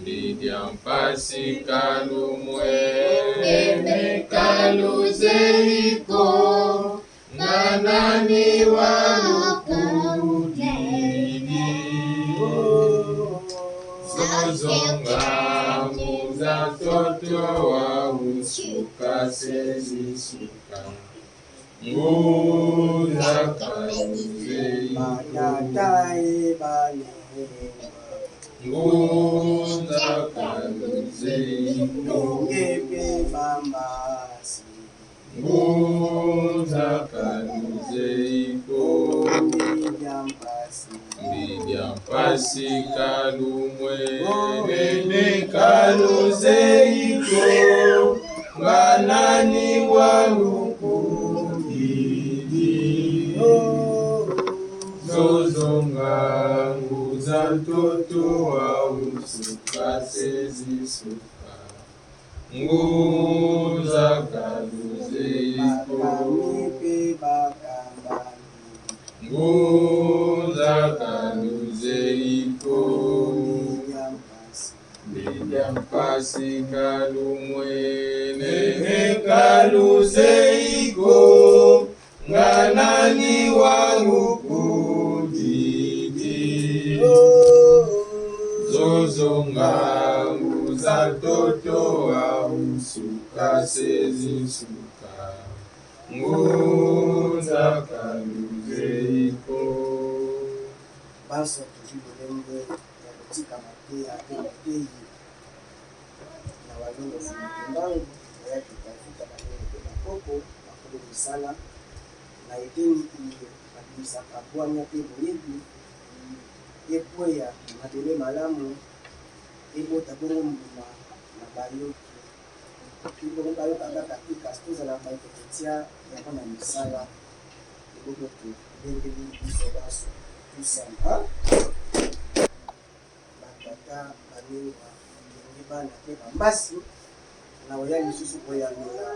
Lidiam pasi kalu mwene kalu zeiko nanani walukudidi zozonga muza toto wa usuka sezisuka muza kalu zeiko Ngunda kaluze ngebe bambasi Ngunda kaluze iko Mbidiampasi kalumwe Nene kaluze iko Manani walukudidi Zozonga Zantoto wa usuka sezisuka Nguza kaluze iko Nguza kaluze iko Lidiampasi kalumwe Nene kaluze iko Nganani walukudidi Zozonga nguza toto wa usuka sezisuka Nguza kaluze iko Basa tujibulembe ya kutika matea ematei na walungo fumitimbangu ya kutafuta maneno kwa koko makulu misala na eteni iyo kabisa kabwanya tebo yetu ekweya matele malamu ebota bongo mbuma na bayoki bongo bayoka kaka ikastoza na baiteketia yango na misala eboko tu bendeli biso baso tusamba batata baninga ndenge bana pe bambasi na oya lisusu koyanola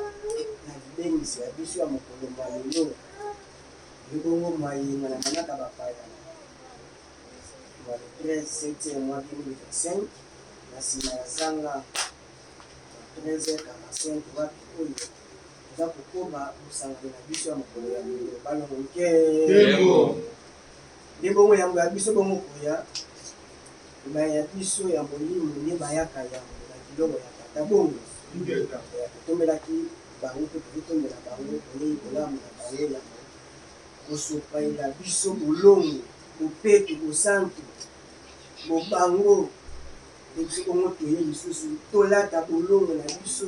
na libengisi ya biso ya mokolo malelo ebongo mayinga na manaka bapaya le 13 mois 2025 na sima ya zanga 13h45 wapi oyo toza kokoba bosangani na biso ya mokolo ya lelo balongo nke nde bongo yango ya biso bongo koya ebaya ya biso ya molimo nde bayaka yango na biloko ya tata bongo totombelaki bango mpe tozotombela bango toyei kolamu na bango yango kosopaela biso bolongo bopeto bosantu bobango ebiso bongo toye lisusu tolata bolongo na biso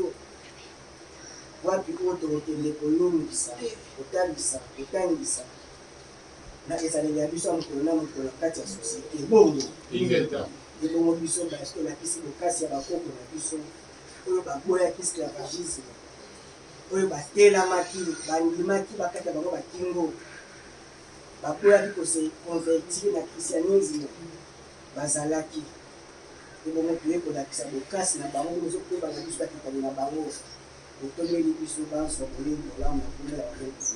wapi oyo tokokende kolongisa kotalisa kotangisa na ezaleli ya biso ya mokolo na mokolo na kati ya sosiete bongo ebongo biso baske olakisi bokasi ya bakoko na biso oyo baboyakisi ya bagisme oyo batelamaki bandimaki bakati ya bango bakingo bakoyaki kose convertir na christianisme bazalaki ebongo toye kolakisa bokasi na bango ozokoba na biso bakitani na bango otomeli biso banso bolingo olamu na komela bazokufu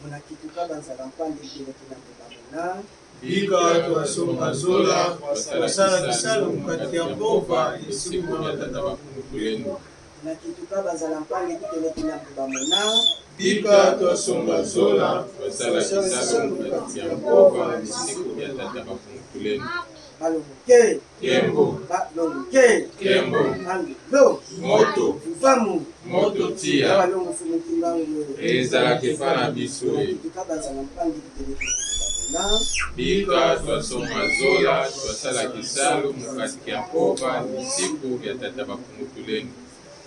monakituka banzala mpande ebeleki na mbebamona Bika twasonga zola wasala kisalo mukati ya mbova isiku ya tata bakungu yenu monakituka banzala mpande ebeleki na mbebamona Bika twasonga zola Wasala kisalo mukati ya mbova isiku ya tata bakungu yenu balongoke Kembo balongoke Kembo Angelo Moto Ufamu Moto tia balongo fumutimbango ezalaki mpa na biso monakituka banzala mpande ebeleki na mbebamona Bika twasonga zola twasala kisalo mukati ya mbova isiku ya tata bakungu yenu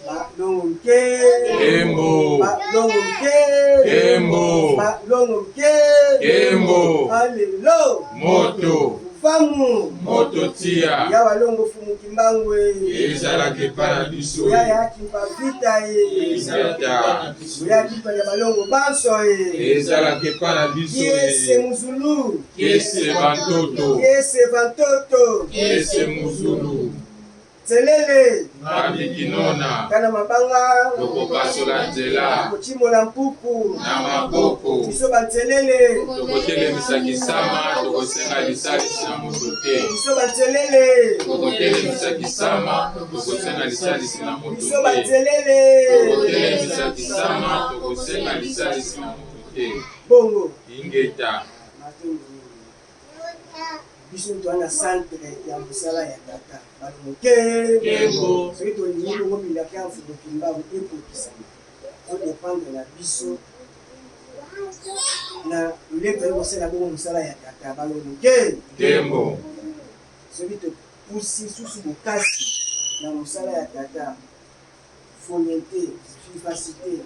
balongoke Kembo balongoke Kembo balongoke Kembo Alelo Moto Ufamu Moto tia ya walongo fumukimbango ezalaki mpa na biso ya yakimpa vita Vita ya kipa ya balongo banso ezalaki mpa na biso kiese muzulu kiese bantoto kiese vantoto kiese muzulu Tselele. Ngambi kinona. Kana mabanga. Tokopasola nzela. Tokochimola mpuku. Na maboko. Biso batselele. Tokotelemisa kisama. Tokosenga lisalisi na moto te. Biso batselele. Tokotelemisa kisama. Tokosenga lisalisi na moto Biso te. batselele. Tokotelemisa kisama. Tokosenga lisalisi na moto te. Bongo. Ingeta. Biso twana centre ya mosala ya tata. Balomoke. Kembo. Soki tolingi bongo bilaka ya mfumoki mbangu ekokisama. Odépendre na biso. Na lolenge toyei kosala bongo mosala ya tata. Balomoke. Kembo. Soki topusi susu bokasi na mosala ya tata. Honnêteté, vivacité,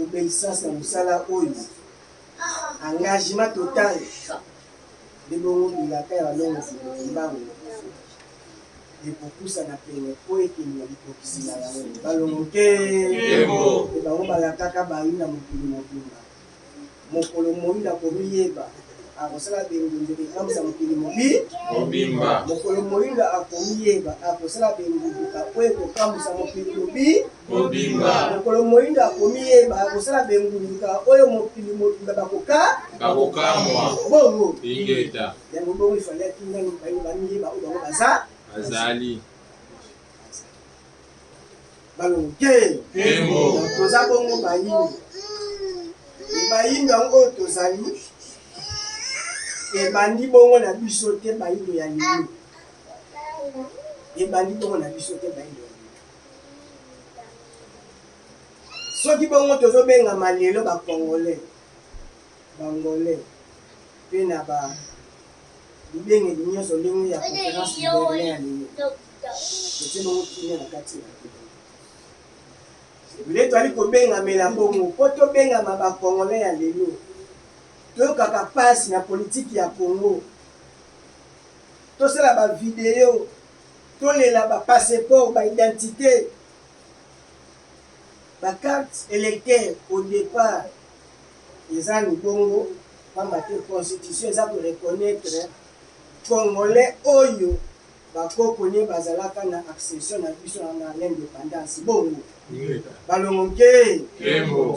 obéissance na mosala oyo, engagement total de bongo bilaka ya balongo mbango ekokusa na pene po ekeni na likokisi na yango balongo te bango balakaka bayina mokili mobimba mokolo moyinda komiyeba akosala bengundu ekamwisa mokili mobimba mokolo moyinda akomiyeba akosala bengundu po ekokamwisa mokili mobimba mokolo moyinda akomiyeba akosala bengundu oyo mokili mobimba bakokamwa bongo ingeta yango bongo ifalaki ngani bamiyeba oyo bango bazali balongo te toza bongo bayimbi yango oyo tozali ebandi bongo na biso te bayindo ya lelo ebandi bongo na biso te bayindo ya lelo soki bongo tozobengama lelo bangolais mpe na libengeli nyonso ndenge ya conférence liberne ya lelo totie bongo kimia na kati ya bile toali kobengamela bongo mpo tobengama bangolais ya lelo toyokaka pasi na politiki ya Congo tosala bavideo tolela bapasseport baidentité bacarte électeur au départ eza libongo pamba te constitution eza koreconnaître congolais oyo bakokoni bazalaka na accession na biso na l'indépendance bongo balongo nke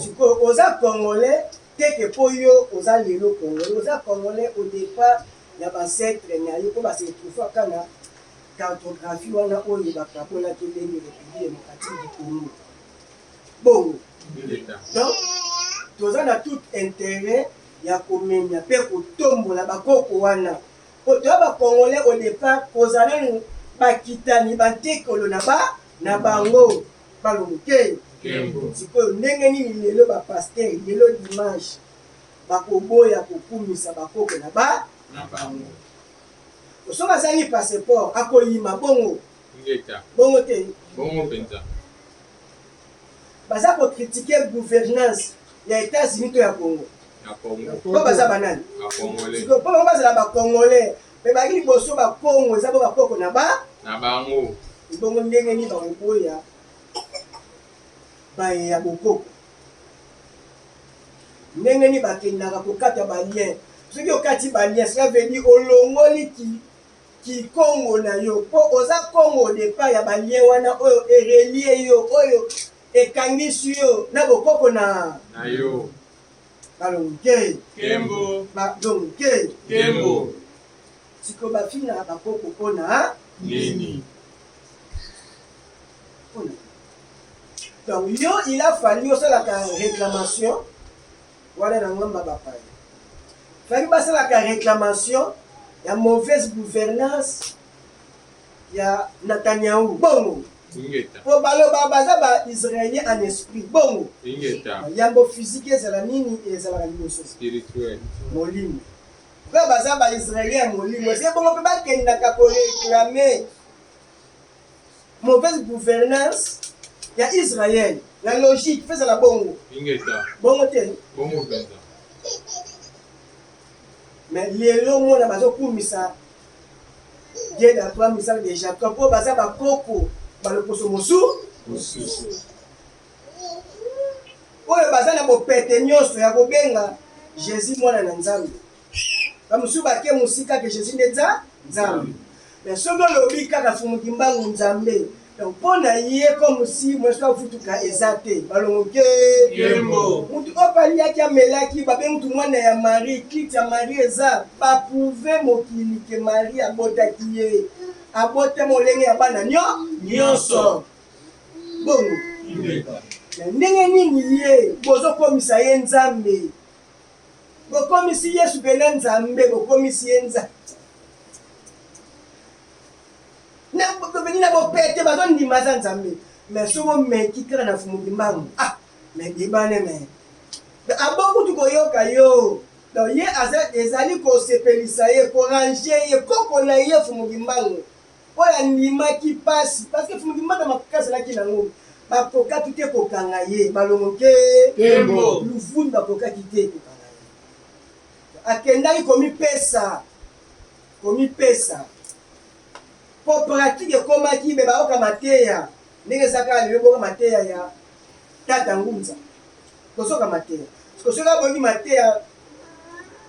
sikoyo oza congolais teke po yo oza lelo congolais oza congolais au départ ya bancêtre na yo po basetrufaka na cartographie wana oyo bakabolaki ndenge république démocratique du Congo bongo donc toza na tout intérêt ya komenya mpe kotombola bakoko wana po toya bacongolais au départ kozala bakitani bantekolo na bango balongo ke sikoyo ndenge nini lelo bapaster lelo dimanche bakoboya kokumisa bakoko na bango soki azangi passeport akoyima bongo te baza kokritike gouvernance ya États-Unis to ya Congo po baza banani sikoyo po bango bazala bacongolais mpe baki liboso bakongo eza bo bakoko na bango bongo ndenge nini bakoboya ya bokoko ndenge ni bakendaka kokata balien soki okati balien cela veut dire olongoli kikongo na yo mpo oza kongo départ ya balien wana oyo erelie yo oyo ekangisi yo na bokoko na yo balonge siko bafina bakoko mpona nini donc yo il a fallu osalaka réclamation wana na ngamba bapai fali basalaka réclamation ya mauvaise gouvernance ya Netanyahu bongo po baloba baza ba-israélien en esprit bongo yambo physique ezala nini ezalaka liboso molimo mpe baza ba-israélien ya molimo ese bongo mpe bakendaka koréclame mauvaise gouvernance ya Israël la logique fait la bongo bongo te mais lelo mona bazokumisa Dieu da trois misala de Jacob po baza bakoko baloposo mosusu oyo baza na bopete nyonso ya kobenga Jésus mwana na Nzambe bamosusu bake mosika ke Jésus nde Nzambe mais soki olobi kaka fumuki mbangu nzambe donc mpo na ye comme si mwesi afutuka eza te balongo ke mutu oyo baliaki amelaki babe mutu mwana ya Marie klite ya Marie eza baprouve mokili ke Marie abotaki ye abote molenge ya bana nyonso bongo na ndenge nini ye bozokomisa ye nzambe bokomisi Yesu pena nzambe bokomisi ye nzambe na bopete bazondima za nzambe mais soko meki kaka na fumuki mbangu mais dibane me abokutu koyoka yo donc ye ezali kosepelisa ye korange ye koko na ye fumuki mbangu oyo andimaki pasi parce que fumuki mbangu makasi azalaki nango bakokaki te kokanga ye balongo ke luvundu bakokaki te kokanga ye akendaki komipesa po pratique ekomaki be baoka mateya ndenge ezaka lelo boka mateya ya tata ngunza kosoka mateya soki aboki mateya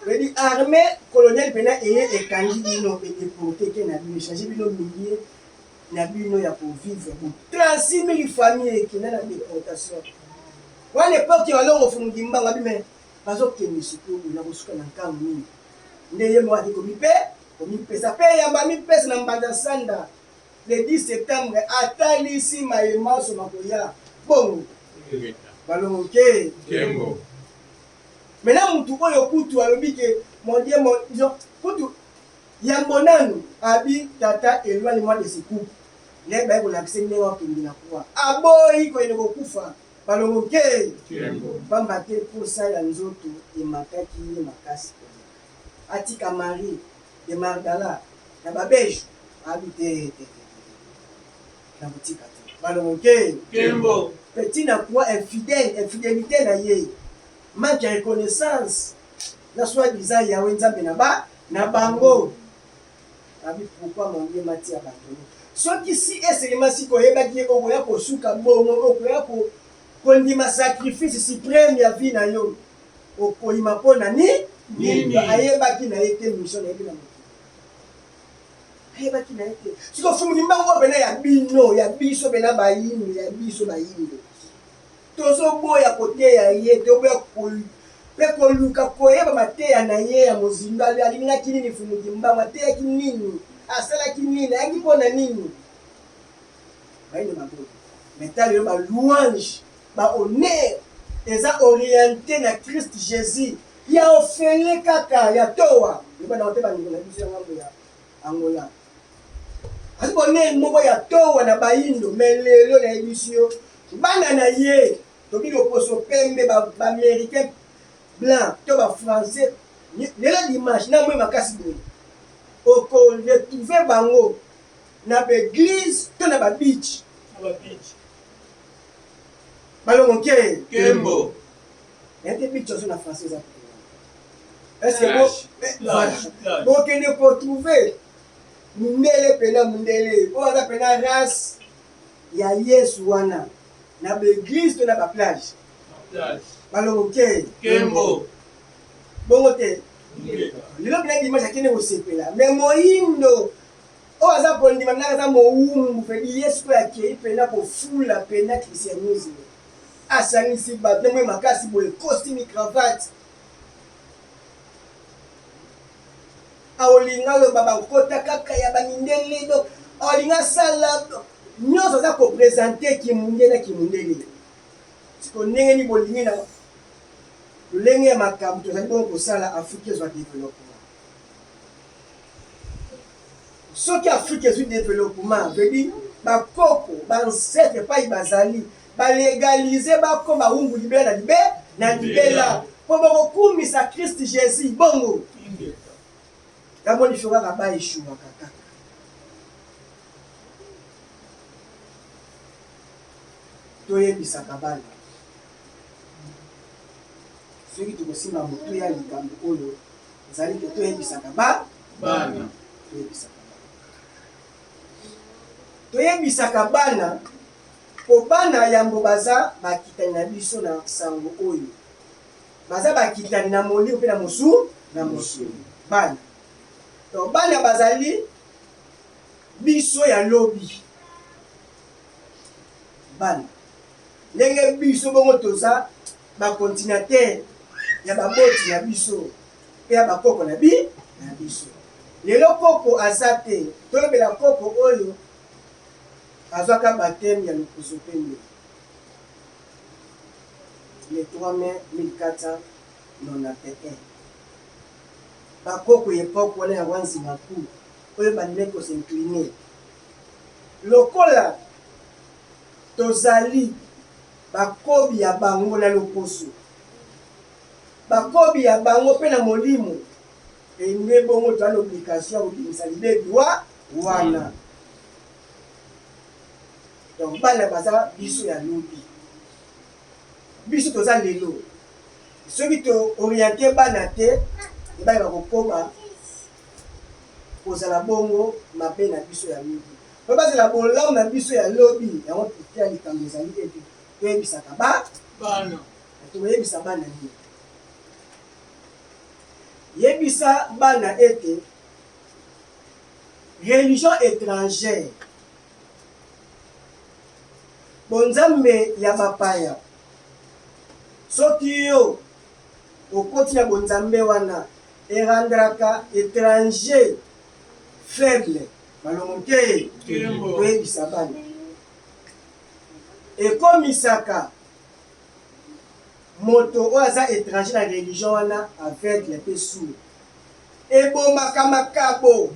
wedi armée coloniale pena eye ekangi bino edeporte ke na bino echange bino milier na bino ya kovivre bo 36 000 famille ekenda na déportation wana epoke walongo fumuki mbango abime bazokende sikoyo na kosuka na nkambo nini nde ye mwaki komipesa pe yamba mipesa na mbanda sanda le 10 septembre atalisi mayemaso makoya bongo balongo ke mena mutu oyo kutu alobi ke mondie kutu yambo nanu abi tata elwani mwa de secours le ba kolakise ndenge wakende na kwa aboyi koyende kokufa balongo ke bamba te posala nzoto emakaki ye makasi atika Marie de Magdala na babejo abi na butika te balongo ke petit na kwa infidélité na ye manque de reconnaissance na soi-disant Yahweh nzambe na bango abi pourquoi mon Dieu m'a tia abandonné soki si eselema si koyebaki ye okoya kosuka bongo okoya kondima sacrifice suprême ya vie na yo okoyima mpo na nini ayebaki na ye te mission na yebi na mokili ayebaki na ye te siko fumuki mbango oyo pena ya biso pena bayindo ya biso bayindo tozoboya koteya ye toboya mpe koluka koyeba mateya na ye ya mozindo alingaki nini fumuki mbango ateyaki nini asalaki nini ayaki mpo na nini bayindo maboyi meta lelo balouange bahonneur eza orienté na Christ Jésus ya ofele kaka ya towa yebana ote bandeko na biso ya ngambo ya Angola asi bonene moko ya towa na bayindo me lelo na yebiso yo bana na ye toki loposo pembe baaméricain blanc to bafrançais lelo dimanche na mwe makasi boye okoretrouve bango na baeglise to na babeach balongo ke yate beach oso na français eza est-ce que bokende kotrouve mundele pena mundele oyo aza pena race ya Yesu wana na baeglise to na baplage balongo ke bongo te lelo pena dimanche akende kosepela me moyindo oyo aza kondima mnaka aza mowumbu pedi Yesu oyo akei pena kofula pena christianisme asangisi bato mwe makasi boye costume cravate aolinga loba bakota kaka ya bamindele do aolinga sala nyonso aza kopresente kimundele na kimundele siko ndenge ni bolingi na lolenge ya makambo tozali bongo kosala Afrique ezwa développement soki Afrique ezwi développement vedi bakoko baancetre epai bazali balégalize bako bawumbu libela na libela mpo bakokumisa Christ Jésus bongo yango liso kaka baeshuwaka kaka toyebisaka bana soki tokosimba motu ya likambo oyo ezali ke toyebisaka bana toyebisaka bana po bana yambo baza bakitani na biso na sango oyo baza bakitani na molimo mpe na mosulu bana to bana bazali biso ya lobi bana ndenge biso bongo toza bakontinataire ya baboti na biso pe ya bakoko na biso lelo koko aza te tolobela koko oyo azwaka bateme ya lokuzo pembe le 3 mai 1491 bakoko epoke wana ya wanzima ku oyo bandile kosincline lokola tozali bakobi ya bango na loposo bakobi ya bango mpe na molimo ende bongo toza na obligation ya kobimisa libebi wana donc bana baza biso ya lobi biso toza lelo soki tooriente bana te ebali bakokoma kozala bongo mabe na biso ya lobi po bazala bolamu na biso ya lobi yango totia likambo ezali ete toyebisaka bana toyebisa bana nini yebisa bana ete religion étrangère bonzambe ya bapaya soki yo okoti na bonzambe wana erandraka étranger faible malongo te toyebisa bana ekomisaka moto oyo aza étranger na religion wana aveugle mpe sourd ebomaka makabo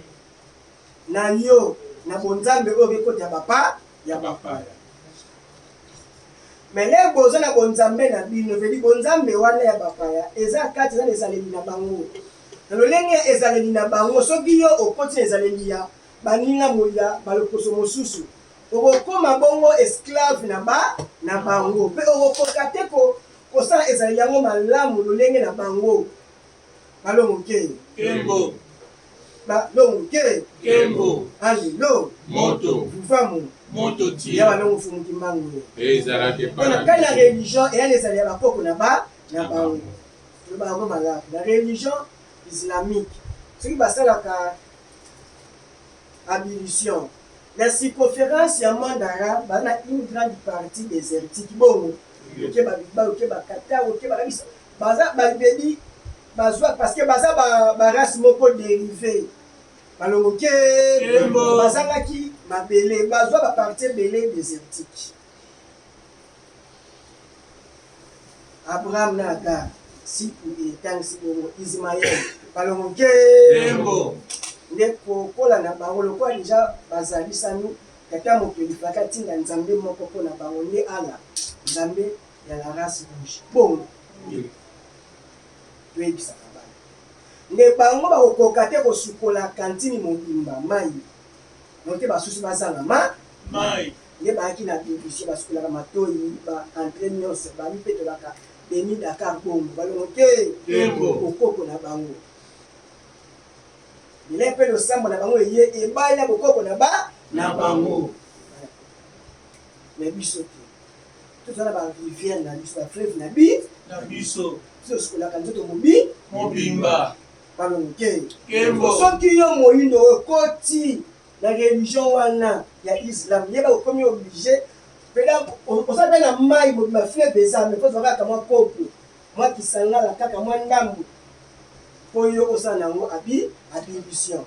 na yo na bonzambe oyo ekoti ya bapaya mais le boza na bonzambe na bino veli bonzambe wana ya bapaya eza kati eza na ezaleli na bango na lolenge ya ezaleli na bango soki yo okoti na ezaleli ya baninga moya baloposo mosusu okokoma bongo esclave na bango mpe okokoka te kosala ezaleli yango malamu lolenge na bango balongo ke balongo ke alelo vuvamu ya balongo fumuki mbango mpona kani na religion eya na ezaleli ya bakoko na bango bango malamu na religion islamique soki basalaka ablution la circonférence ya mandara baza na une grande partie désertique bongo oke babiba oke bakata oke bakabisa baza babebi bazwa parce que baza barace moko dérivé balongo ke bazalaki mabele bazwa bapartie ebele désertique abraham na agar siku etangisi bongo ismael balongo ke nde kokola na bango lokola deja bazalisani tata mokeli faka ntinda nzambe moko mpo na bango nde ala nzambe ya la race rouge bongo toyebisaka bana nde bango bakokoka te kosukola kantini mobimba mai note basusu bazanga mai nde bayaki na bibisie basukolaka matoi baentre nyonso bami mpe tolaka beni dakar bongo balongo te okoko na bango ile mpe losambo na bango eye ebali na bokoko na bango me biso te tozala barivière na biso bafleuve na biso osokolaka nzoto mobimba balongo te soki yo moyindo okoti na religion wana ya islam yeba okomi oblige peda osala mpe na mai mobimba fleuve eza me fo kaka mwa kopo mwa kisangala kaka mwa ndambo po yo osala nango ablution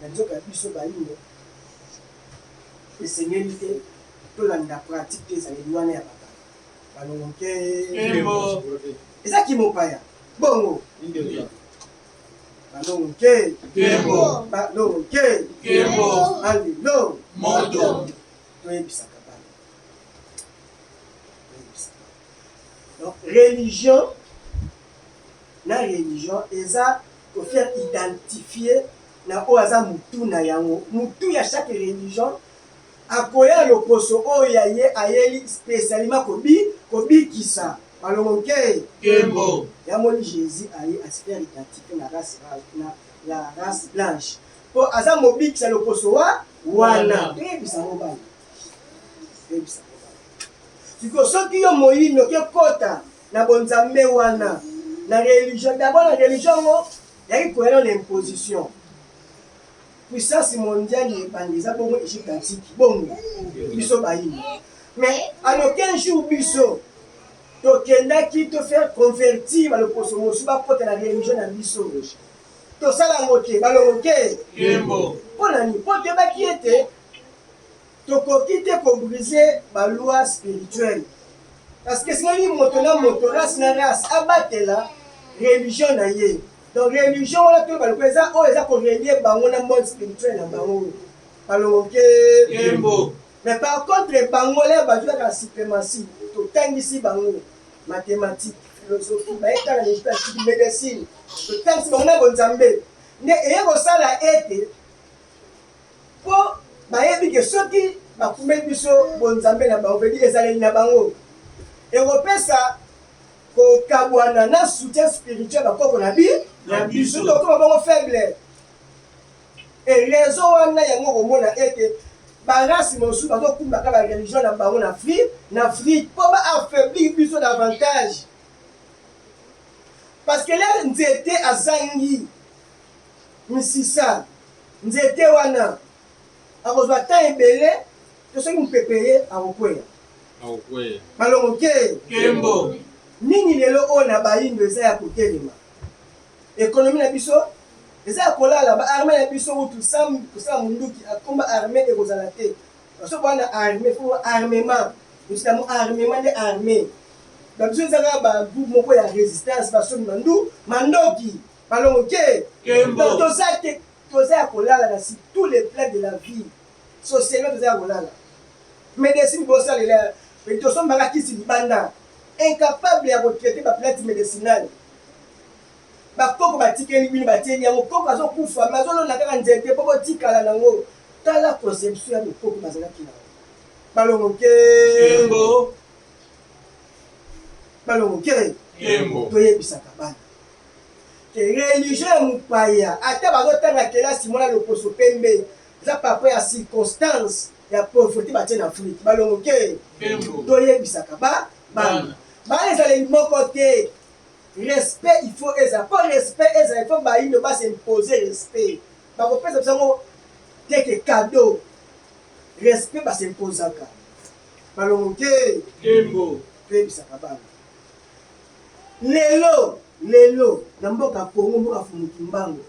na nzoka biso bayindo esengeli te tolanda pratique te ezaleli wana ya bapaya balongo ke eza kimopaya bongo balongo ke balongo ke alelo toyebisaka bana donc religion na religion eza kofaire identifier na oyo aza mutu na yango mutu ya chaque religion akoya na loposo oyo ya ye ayeli spécialement kobikisa balongo ke yamoni jésus aye asifaire identifier na race blanche po aza mobikisa loposo wana toyebisango bana siko soki yo moyini okekota na bonzambe wana na religion d'abord na religion ngo yaki koyela na imposition puissance mondiale ebandisa bongo Égypte antique bongo biso bayini mais en aucun jour biso tokendaki te faire convertir baloposo mosusu bakota na religion na biso tosala yango te balongo te mpo nani mpo toyebaki ete tokoki te kobrise baloi spirituelle parce que singani moto na moto race na race abatela religion na ye donc religion wana to baloko eza oyo eza korelie bango na monde spirituel na bango balongo ke mais par contre bango le bazwaka suprématie totangisi bango mathématique philosophie bayetala législative médecine totangisi bango na bonzambe nde eye kosala ete mpo bayebi ke soki bakumeli biso bonzambe na bango vedi ezaleli na bango ekopesa kokabwana na soutien spirituel bakoko na biso tokoma bango faible et raison wana yango komona ete barasi mosusu bazokumbaka bareligion na bango na Afrique mpo baaffaiblir biso davantage parce que le nzete azangi misisa nzete wana akozwa temps ebele to soki mopepe ye akokweya balongo ke nini lelo oyo na bayindo eza ya kotelema ekonomi na biso eza ya kolala baarme na biso kutu kosala munduki akomba arme ekozala te baso bwana arme fo armement ositamo armement nde arme babiso ezaka bagroupe moko ya résistance basomi mandoki balongo ke toza ya kolala na si tous les plans de la vie socialement toza ya kolala médecine bosalela tosombaka kisi libanda incapable ya kotraite baplante médicinale bakoko batikeli bino batieli yango koko azokufa me azolonda kaka nzete mpo botikala nango tala conception ya bokoko bazalaki nango balongo ke toyebisaka bana ke religion ya mopaya ata bazotanga kelasi mwana loposo pembe eza papa ya circonstance ya pauvreté batie na Afrique balongo ke toyebisaka bana ezaleli moko te respect il faut eza po respect eza il faut bayindo basimposer respect bakopesa bisango teke cadeau respect basimposaka balongo ke toyebisaka bana lelo na mboka Congo mboka fumuki mbango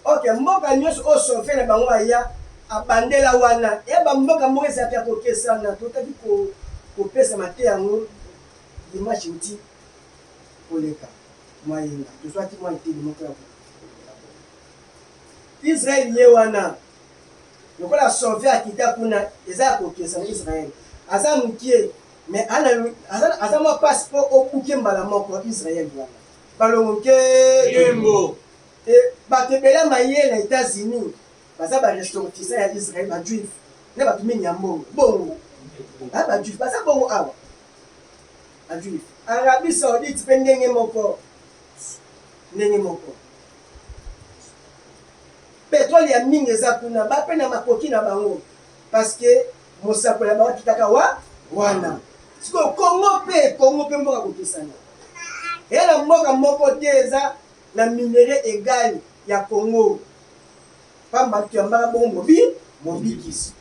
ok mboka nyonso oyo sofe na bango aya abandela wana eba mboka moko ezalaki ya kokesana totaki kopesa mate yango dimanche uti koleka mwayenga tozwaki mwa eteli moko ya Israel ye wana lokola sauve akita kuna eza ya kokesa na Israel aza mokie mais aza mwa pasi mpo okuke mbala moko Israel wana balongo ke bato ebele maye na États-Unis baza barestaurantisa ya Israel bajuif na bato mingi ya mbongo bongo bajuif baza bongo awa bajuif Arabie Saoudite mpe ndenge moko pétrole ya mingi eza kuna bape na makoki na bango parce que mosakoli ya bango akitaka wana sikoyo Kongo mpe mboka kokesana eya na mboka moko te eza na minere egali ya Congo pamba tuyambaka bongo mobikisi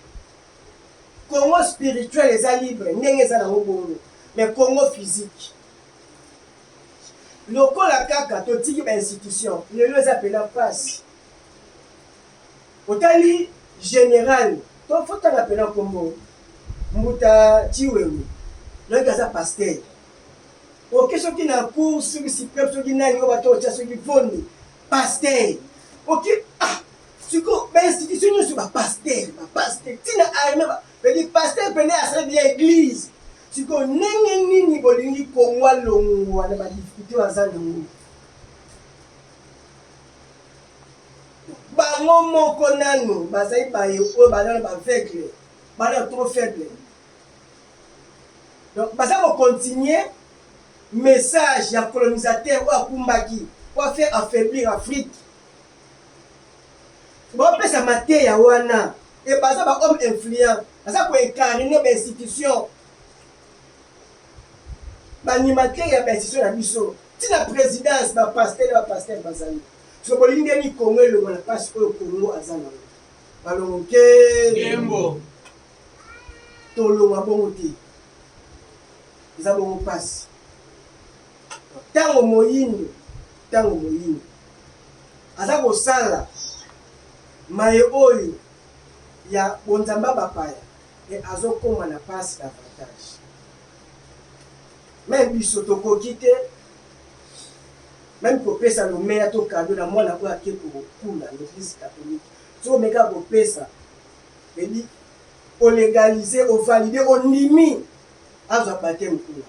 Congo spirituel eza libre ndenge eza nango bongo mais Congo physique lokola kaka totiki bainstitution lelo eza pena pasi otali général tofotanga pena kombo mbuta Chiwewe loki aza pasteur oke soki na cour soki suprême soki nani oyo bato otya soki vondi pasteur oke siko bainstitution nyonso bapasteur ntina arme bedi pasteur pene asalaki ya église siko ndenge nini bolingi Kongo alongwa na badifikuté baza nango bango moko nano bazali baye oyo baza na baveugle bana trop faible donc baza kocontinue message ya colonisateur oyo akumbaki po faire affaiblir Afrique bopesa mateya wana e baza bahomme influent baza koincarne bainstitution baanimateur ya bainstitution na biso ntina présidence bapaster bazali so bolingi ndeni Congo elongo na mpasi oyo Congo aza nango balongo ke Kembo. tolonga bongo te eza bongo mpasi ntango moyindo aza kosala maye oyo ya bonzamba bapaya e azokoma na mpasi davantage même biso tokoki te même kopesa lomeya to kado na mwana oyo ake kokula l'église catholique so omeka kopesa ebi olégalize ovalide ondimi azwa bateme kuna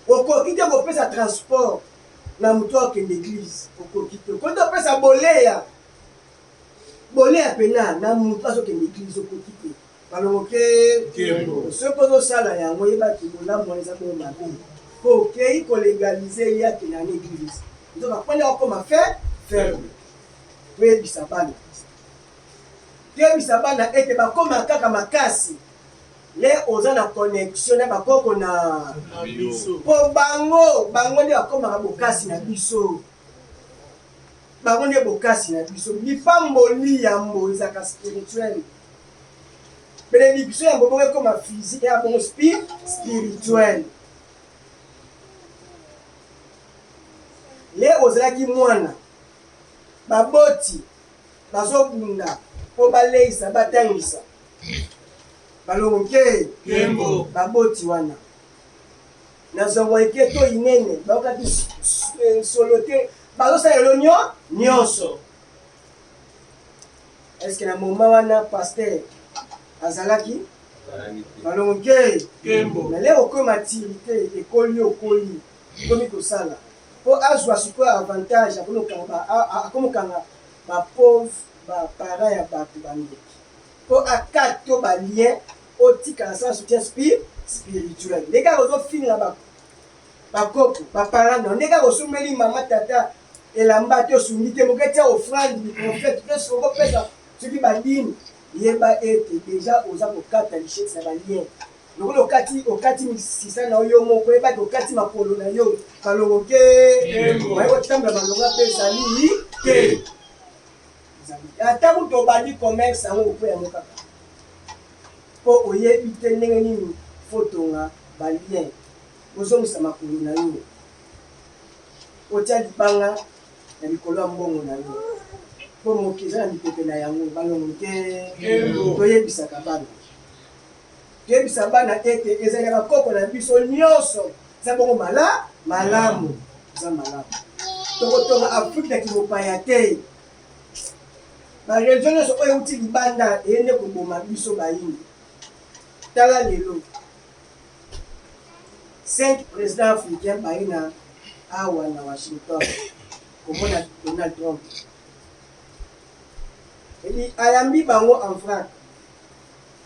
okoki te kopesa transport na moto akende église okoki te okoki te kopesa boleya pena na moto azokende église okoki te balongo ke soki ozosala yango yebaki bolamu wana eza bongo mabe po okei kolégalize ye akende na église nzoka kwenda okoma ferme toyebisa bana ete bakoma kaka makasi le oza na connexion na bakoko na biso po bango nde bakomaka bokasi na biso lipamboli yambo ezaka spirituel bénédiction yambo bongo ekoma physique ya bongo spirituel le ozalaki mwana baboti bazobunda po baleisa batangisa balongo ke Kembo. baboti wana nazongo eke to inene bakokaki solo te bazosala elo nyonso eske na moma wana paster azalaki balongo ke Kembo. na leo okoyi maturité ekoli komi kosala po azwa sikoyo avantage akomokanga bapauvre baparent ya bato bandeki po akati to balien otika na sala soutien spirituel ndenge kaka ozofinga bakoko baparent no ndenge kaka osumbeli mama tata elamba te osumbi te moke tia ofrande biprofete mpe soki okopesa soki badini yeba ete deja oza kokata lichete na balien lokola okati misisa na yo moko oyebaki okati makolo na yo balongo ke oye kotambola balongo mpe ezali te ata kutu obandi commerce yango opo yango kaka mpo oyebi te ndenge nini fotonga balien ozongisa makolo na yo otia libanga na likolo ya mbongo na yo mpo moki eza na mipepe na yango balongo ke toyebisa bana ete ezali na bakoko na biso nyonso eza bongo malamu eza malamu tokotonga afrike na kimopaya te baregion nyonso oyo euti libanda eyende koboma biso bayini tala lelo 5 président africain bayi na awa na Washington komona Donald Trump eli ayambi bango en frac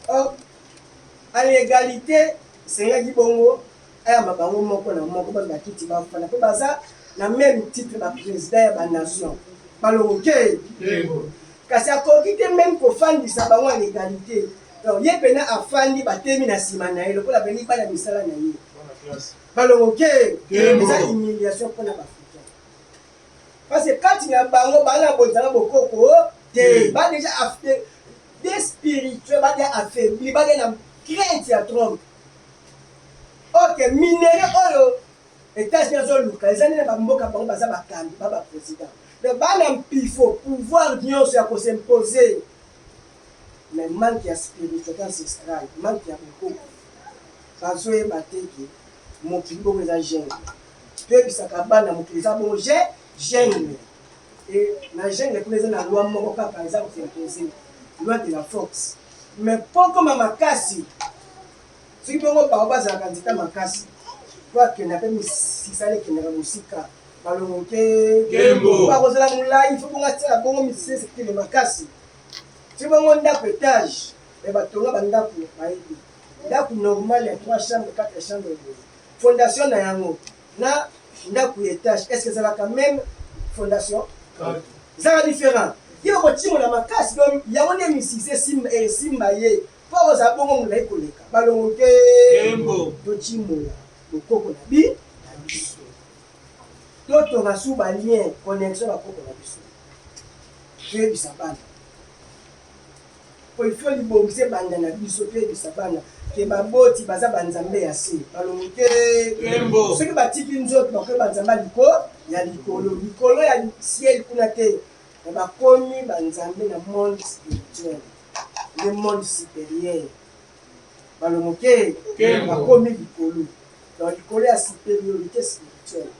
or à l'égalité esengaki bongo ayamba bango moko na moko bato bakiti bafana mpo baza na même titre baprésident ya banation balongo ke kasi akoki te même kofandisa bango ya l'égalité donc ye pena afandi batemi na nsima na ye lokola beni bana misala na ye balongo ke eza humiliation mpona baafricain parce que kati na bango bana bozala bokoko te ba déjà des spirituels ba déjà affaibli ba déjà na crainte ya Trump ok minere oyo États-Unis azoluka eza nini bamboka bango baza bakambi ba président donc bana mpifo pouvoir nyonso ya kosimposer mais manque ya spiritualité ancestrale manque ya bokoko bazoyeba te ke mokili bongo eza gene toyebisaka bana mokili eza bongo gene et na gene kuna eza na loi moko kaka eza kosimposer loi de la force mais mpo koma makasi soki bongo bango bazalaka nzita makasi po akende mpe misisa ekendaka mosika balongo ke bakozala molai fo bongo atiala bongo misisa esekele makasi soki bongo ndako étage e batonga bandako bayebi ndako normal ya 3 chambre 4 chambre fondation na yango na ndako ya étage est ce que ezalaka même fondation ezalaka différent ye okotimola makasi donc yango nde misisa esimba ye po ozala bongo molai koleka balongo ke totimola bokoko na biso totonga su balien connexion bakoko na biso toyebisa bana po il faut libongise banda na biso pe bisabana ke baboti baza banzambe ya se balongoke soki batiki nzoto bakoki banzambe ya likolo ya ciel kuna te bakomi banzambe na monde spirituel le monde supérieur balongoke bakomi likolo donc likolo ya supériorité spirituelle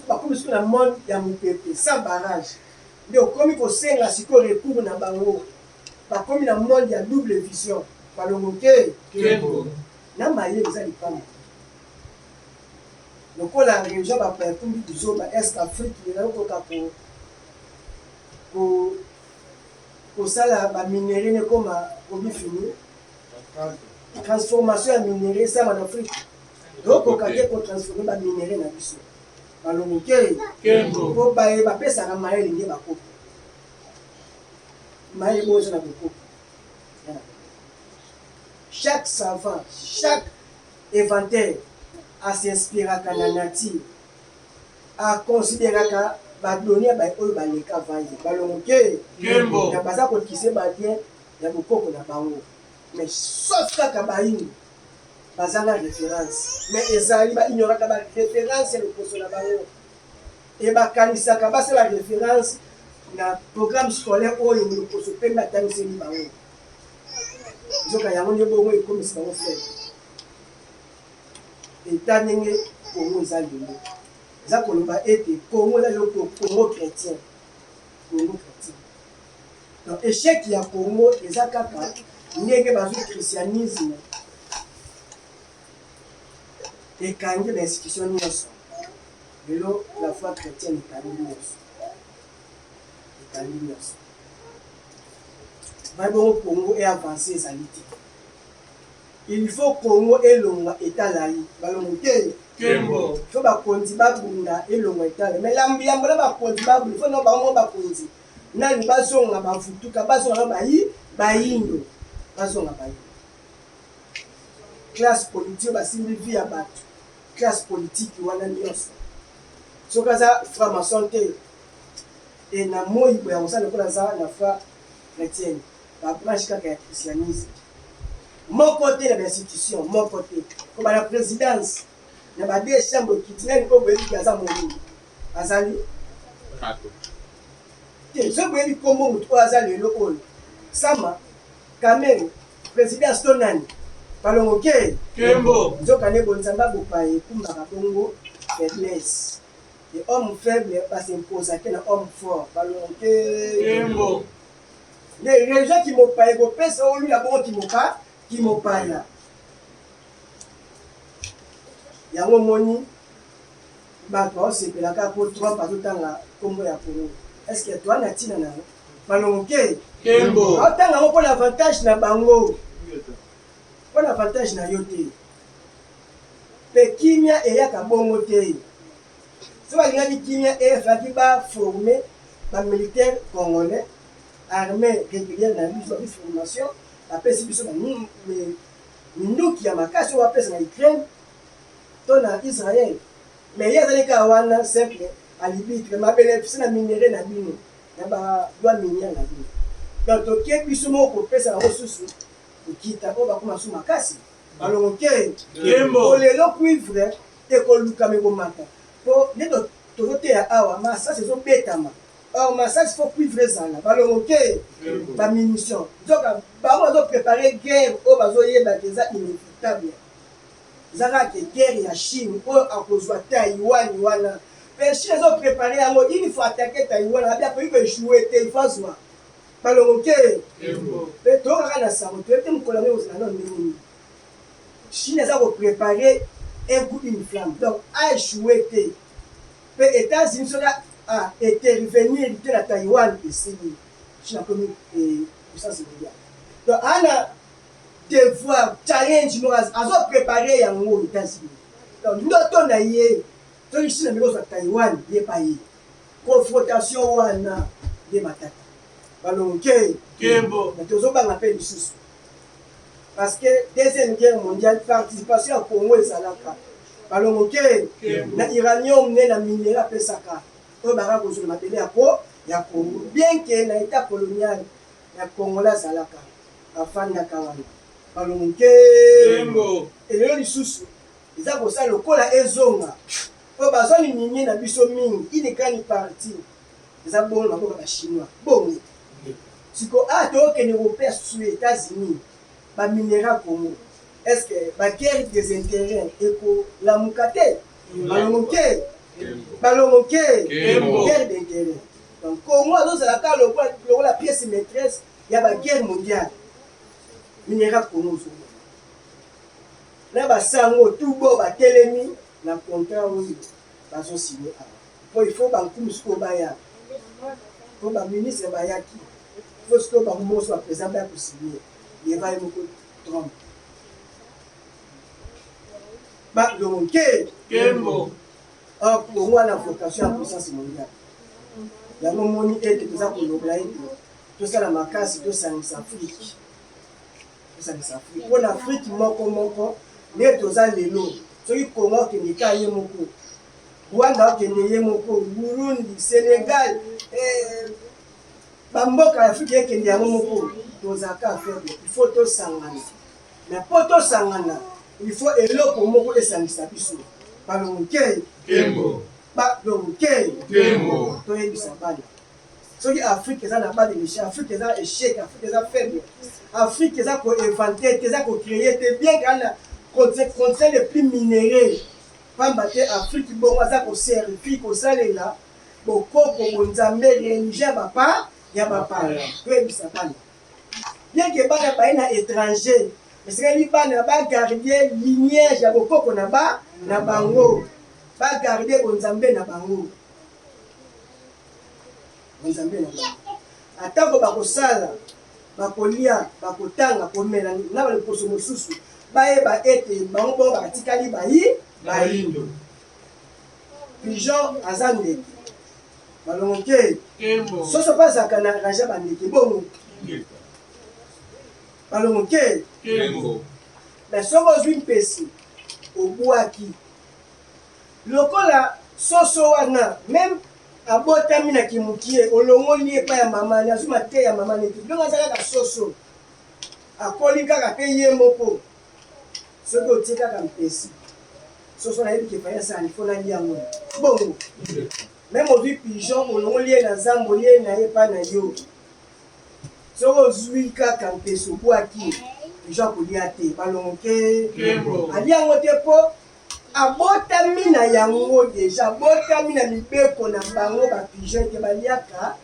bakomi soki na monde ya mopepe sans barrage nde okomi kosenga sikoyo recours na bango bakomi na monde ya double vision balongoke na mayele eza lipamba lokola région bapayakumbi bizoba est afrique ezakokoka kosala baminere ne koma kobifini transformation ya minere esama na afrique okoka te kotransforme baminere na biso balongoke mpo bapesaka mayele nde bakopo mayele boyo eza na bokopo. Chaque savant, chaque inventaire a s'inspiraka na nature, a considéraka badonner oyo baleka vanze balongoke na baza kokise badien ya bokoko na bango mais sauf kaka bayini baza na référence mais ezali baignoraka baréférence ya loposo na bango e bakanisaka basala référence na programme scolaire oyo loposo mpe bataniseli bango nzoka yango nde bongo ekomisi bango faible eta ndenge kongo eza lelo eza koloba ete kongo eza lelo kongo chrétien donc échec ya kongo eza kaka ndenge bazwi christianisme ekangi na institution nyonso lelo la foi chrétienne ekangi nyonso bongo kongo eavance ezali te il faut kongo elongwa etalai balongoke fo bakonzi babunda elongwa etalai mais lambo na bakonzi babunda fo na bango bakonzi nani bazonga bavutuka bazonga bayindo bazonga bayindo classe politique basimbi vi ya bato classe politique wana nyonso soki aza franc-maçon te e na moyibo ya kosala lokola aza na foi chrétienne babranche kaka ya christianisme moko te na bainstitution moko te koba na présidence na bade chambre okiti nani mpo boyebi aza molimo azali te soki boyebi kombo motu oyo aza lelo oyo sama kamere présidence to nani balongoke nzoka nde bonzambe abopaye ekumbaka bongo faiblesse et homme faible basimposake na homme fort balongoke les gens qui m'ont payé, lui la bonne qui m'ont payé. Il y a un moment, c'est que la carte pour 3 par tout temps là, comme ya Congo. Est-ce que toi natina na balongoke? Kembo. Autant pour l'avantage na bango. Pour l'avantage na yote. Pekimia et ya kabongo te. Si on a dit kimia et faki ba former ba militaire congolais. Armée régulière na biso de formation apesi biso na minduki ya makasi oyo apesa na Ukraine to na Israël mais ye azali kaka wana simple alibitre mabénéfice na minere na bino na badoi minière na bino donc toke biso moko kopesa yango susu kokita oyo bakoma su makasi balongoke olelo cuivre ekolukama ekomata po nde tozoteya awa masasi ezobetama or massage faut cuivre ezala balongoke bamunition nzoka bango bazoprépare guerre oyo bazoyeba ke eza inévitable ezaka ke guerre ya Chine oyo akozwa Taïwan wana mpe Chine ezoprépare yango il faut attaquer Taïwan abi akoki koéchouer te ifazwa balongoke mpe tokaka na sango toyebi te mokolo yango ozala nano ndenge nini Chine eza koprépare un coup une flamme donc aéchouer te mpe États-Unis soka intervenir de la Taïwan et c'est la première puissance mondiale. Donc, on a devoir challenge nous à préparer un mot États-Unis. Donc, nous avons eu donc ici dans le Taïwan, il n'y a pas eu confrontation ou un des matata. Alors, parce que deuxième guerre mondiale, participation au Congo et Salaka. Alors, na iranium né na minéral pesaka. Oyo baka kozwa mabele ya Congo bien que na état colonial ya Kongola zalaka afandaka wana balongo nkembo elelo lisusu eza kosala lokola ezonga po bazwani mingi na biso mingi inikani parti eza bongo maboka bachinois bongo siko tokende kopea susu États-Unis baminéral Congo est-ce que baguerre des intérêts ekolamuka te balongo ke guerre d'intérêt donc Congo azozalaka lokola pièce maîtresse ya baguerre mondiale minéral Congo na basango tubo batelemi na contrat oyo bazosigne awa po il faut bankumu sikoyo baya po baministre bayaki faut sikoyo bango moso baprésident baya kosigne yeva ye moko Trump balongo nkembo Congo wana vocation ya puissance mondiale yango moni ete toza kolobola ete tosala makasi tosangisa Afrique mpona Afrique moko nde toza lelo soki Congo okende ka ye moko Rwanda okende ye moko Burundi Sénégal bamboka ya Afrique ekende yango moko tozalaka affaire il faut tosangana mais po tosangana il faut eloko moko esangisa biso balongo nkembo toyebisa bana soki Afrique eza na bas de l'échec Afrique eza échec Afrique eza faible Afrique eza koinvente te eza kocréer te bien kana contient le plus minéré pamba te Afrique bongo aza koservi kosalela bokoko bonzambe religieux ya bapaya toyebisa bana bien ke bana baye na étranger esekeli bana bagardie lignage ya bokoko na bango bagardie bonzambe na bango atako bakosala bakolia bakotanga komela na baliposo mosusu bayeba ete bango bongo bakatikali bayindo pigeon aza ndeke balongo nkembo soso mpe azalaka na raja bandeke bongo balongo nkembo me soko ozwi mpesi obwaki lokola soso wana meme abotami na kimukie olongoli epai ya mamani azwi mate ya mamani ete ndenge aza kaka soso akoli kaka mpe ye moko soki otie kaka mpesi soso nayebi kepai asala fo nali yango bongo meme ozwi pigeon olongoli ye na zambo ye na ye epai na yo soki ozwi kaka mpesi obwaki pigeon akolia te balongo nkembo ali yango te mpo abotami na yango deja abotami na mibeko na bango bapigeon ete baliaka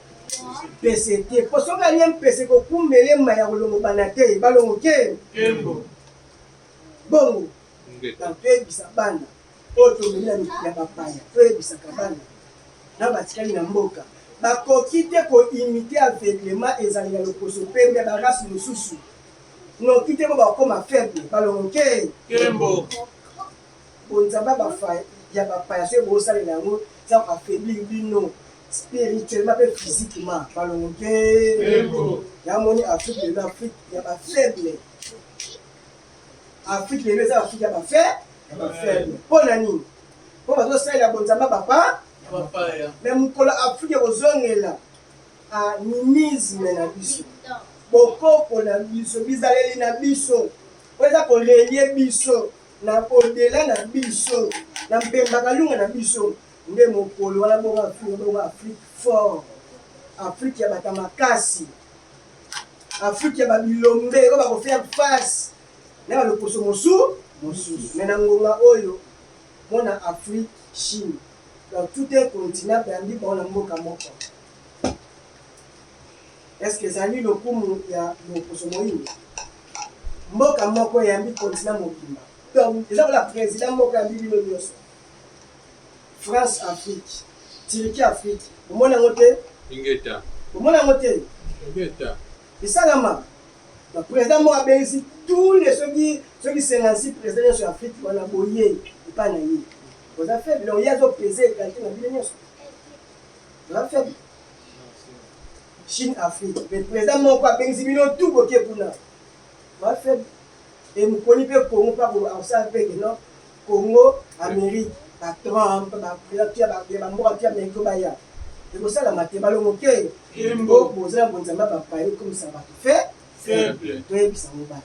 pese te mpo soki alie mpese kokumbela ema ya kolongobana te balongo nkembo bongo donc toyebisa bana oyo tomeli na mikili ya bapaya toyebisaka bana na batikali na mboka bakoki te koimite aveuglement ezali ya loposo pembe barasi mosusu noki te po bakoma faible balongo nkembo bonzamba ya bapaya soki bosalela yango eza koaffaiblir bino spirituellement mpe physiquement balongo nkembo yamoni Afrique lelo Afrique ya bafaible Afrique lelo eza Afrique ya bafaible mpo na nini mpo bazosalela bonzamba bapaya me mokolo Afrique kozongela animisme na biso bokoko na biso bizaleli na biso oyo eza korelie biso na odela na biso na mpembakalunga na biso nde mokolo wana bongo Afrique fort Afrique ya bata makasi Afrique ya babilombe oyo bakofaire face na baloposo mosusu me na ngonga oyo mona Afrique Chine dans tout un continent bandi bango na mboka moko est-ce que ezali lokumu ya loposo moyindo mboka moko eyambi continent mobimba donc eza kola président moko yambi bino nyonso France Afrique Turquie Afrique omona yango te ingeta omona yango te ingeta esalama baprésident moko abengi tous les soki 56 président nyonso ya Afrique wana boye epai na ye oza faible donc ye azopesa égalité na bino nyonso oza faible Chine Afrique mais président moko abengisi bino tu boke kuna oza faible et mokoni mpe Congo mpa osala mpe keno Congo Amérique Trump bamboka ti Amérique baya ekosalama te balongoke mbo bozala bonzamba bapaye komisa bato faible toyebisa mobali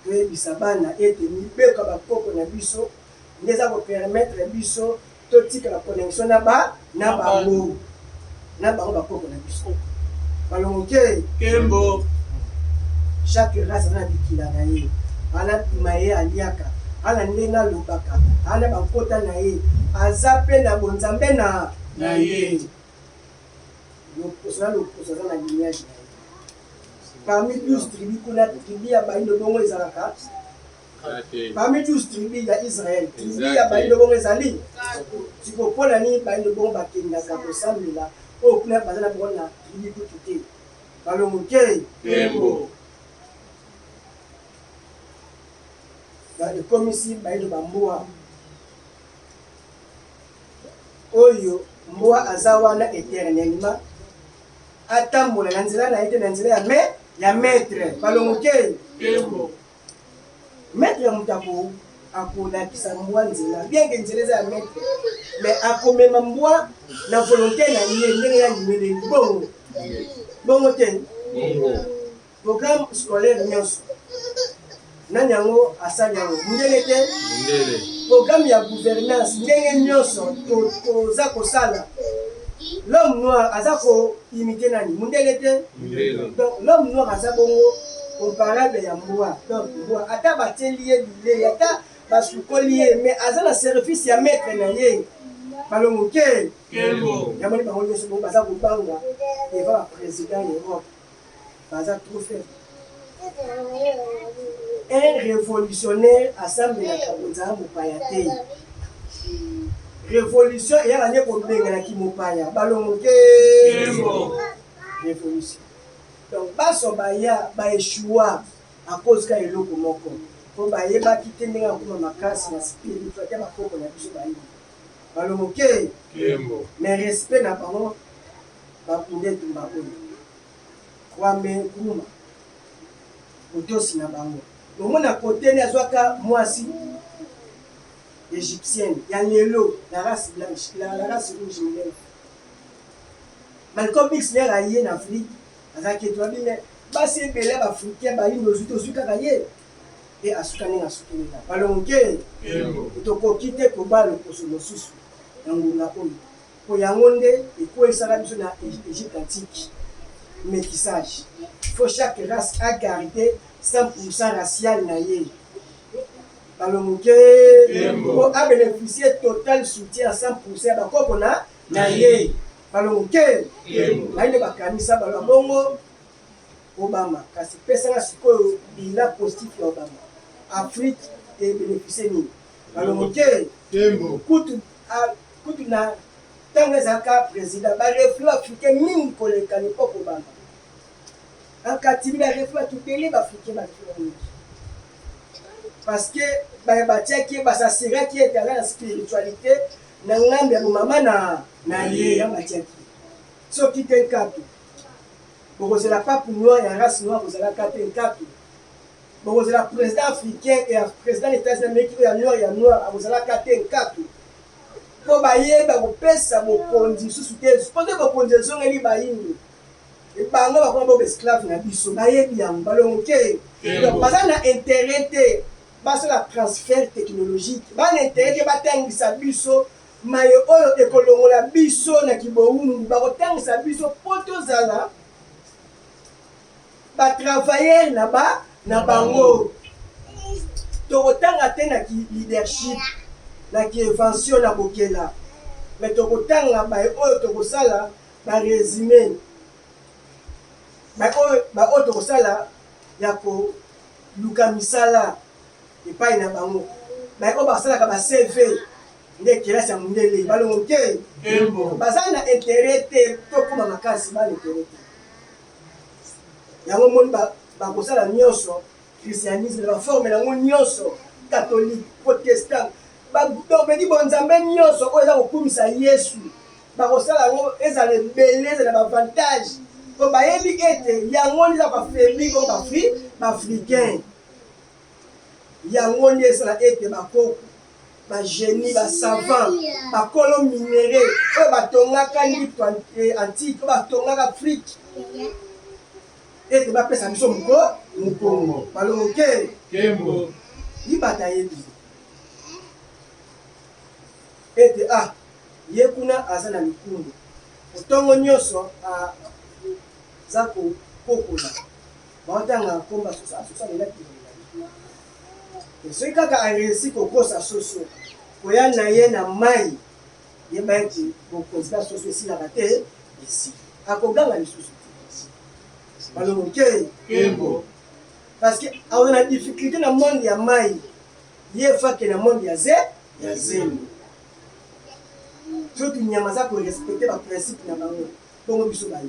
toyebisa bana ete mibeko bakoko na biso nde eza kopermettre biso totikala connexion na bango bakoko na biso balongoke Kembo. chaque race ana bikila na ye ana bima ye aliaka ana ndenge alobaka ana bankota na ye aza mpe na bonzambe na ye loposo aza na lignage na ye parmi 12 tribus kuna tribu ya baindo bongo ezalaka parmi 12 tribus ya Israël tribu ya baindo bongo ezali sikopola nini baindo bongo bakendaka kosambela oyo kuna baza na bongo na tribu kutu te balongoke Kembo. ekomisi baindo bamboa oyo mboa aza wana éternellement atambola na nzela na ye te na nzela ya maître balongoke Kembo. maître ya moto akolakisa mbwa nzela bienge nzela eza ya maître mais akomema mbwa na volonté na ye ndenge ya limeleli bongo te programme scolaire nyonso nani yango asali yango mundele te programme ya gouvernance ndenge nyonso toza kosala l'homme noir aza koimite nani mundele te donc l'homme noir aza bongo comparable ya mbwa donc mbwa ata batieli ye bilei ata basukoli ye mais aza na service ya maître na ye balongoke yamoni bango nyonso bongo baza kobanga eva baprésident ya Europe baza trop faible un révolutionnaire asambelaka bonzala mopaya te révolution eyaka nde kobenganaki mopaya balongoke révolution donc baso baya baeshua akozika eloko moko mpo bayebaki te ndenge akoma makasi na spiritualité bakoko na biso bayi balongoke mais respect na bango bakunde etumba oyo kwame nkrumah otosi na bango omona kote nde azwaka mwasi égyptienne ya lelo la race blanche la race rouge milene Malcolm X lere aye na Afrique azalaki etwabine basi ebele baafricain bayini ozwi kaka ye e asuka ndenge asukilela balongoke tokoki te kobala loposo mosusu na ngonga oyo po yango nde ekweyisaka biso na Égypte antique métissage faut chaque race a gardé 100% racial na ye balongoke po abénéficier total soutien à 100% ya bakoko na ye balongoke bayinde bakanisa baloba bongo Obama kasi pesanga sikoyo bila positif ya Obama Afrique ebénéficie nini balongoke kutu na ntango ezalaka président bareflet africain mingi koleka l'époque Obama akatimi na reflet tuteli baafricain bareflet mingi parce que batiaki basasiraki ete aza na spiritualité na ngambi ya bomama na ye ya batiaki soki te nkatu bokozela pape noir ya race noire bozalaka te nkatu bokozela président africain ya président d'états-unis d'amérique oyo ya noir abozalaka te nkatu mpo bayeba kopesa bokonzi susu te supose bokonzi ezongeli bayini bango bakoma boba esclave na biso bayebi yango balongoke baza na intérêt te basala transfert technologique bana intérêt te batangisa biso maye oyo ekolongola biso na kiboungu bakotangisa biso mpo tozala batravailleur na bango tokotanga te na leadership na invention na bokela mais tokotanga baye oyo tokosala barésumé baoyo tokosala ya koluka misala epai na bango baye oyo basalaka bacv nde kelasi ya mondele balongoke baza na intérêt te tokoma makasi bana intérêt te yango moni bakosala nyonso christianisme na baforme nango nyonso catholique protestant bedi bonzambe nyonso oyo eza kokumisa yesu bakosala yango ezala ebele ezala bavantage po bayebi ete yango nde eza bafaibli bo baafricain yango nde esala ete bakoko ba génie, ba savant, ba colon minéré, ba tongaka Égypte antique, ba tongaka Afrique. Et ba pesa biso mukongo. Balongoke. Kembo. Libata yebi. Et ye kuna azana mikundu. Otongo nyoso zako kokola. Baotanga komba sosa melaki. Soki kaka aresi kokosa soso koya na ye na mai yeba ete bokonzika soso esilaka te esi akoganga lisusu te balongoke Kembo. parce que aza na difficulté na monde ya mai ye efake na monde ya zelo soki nyama za korespecte baprincipe na bango bongo biso baye.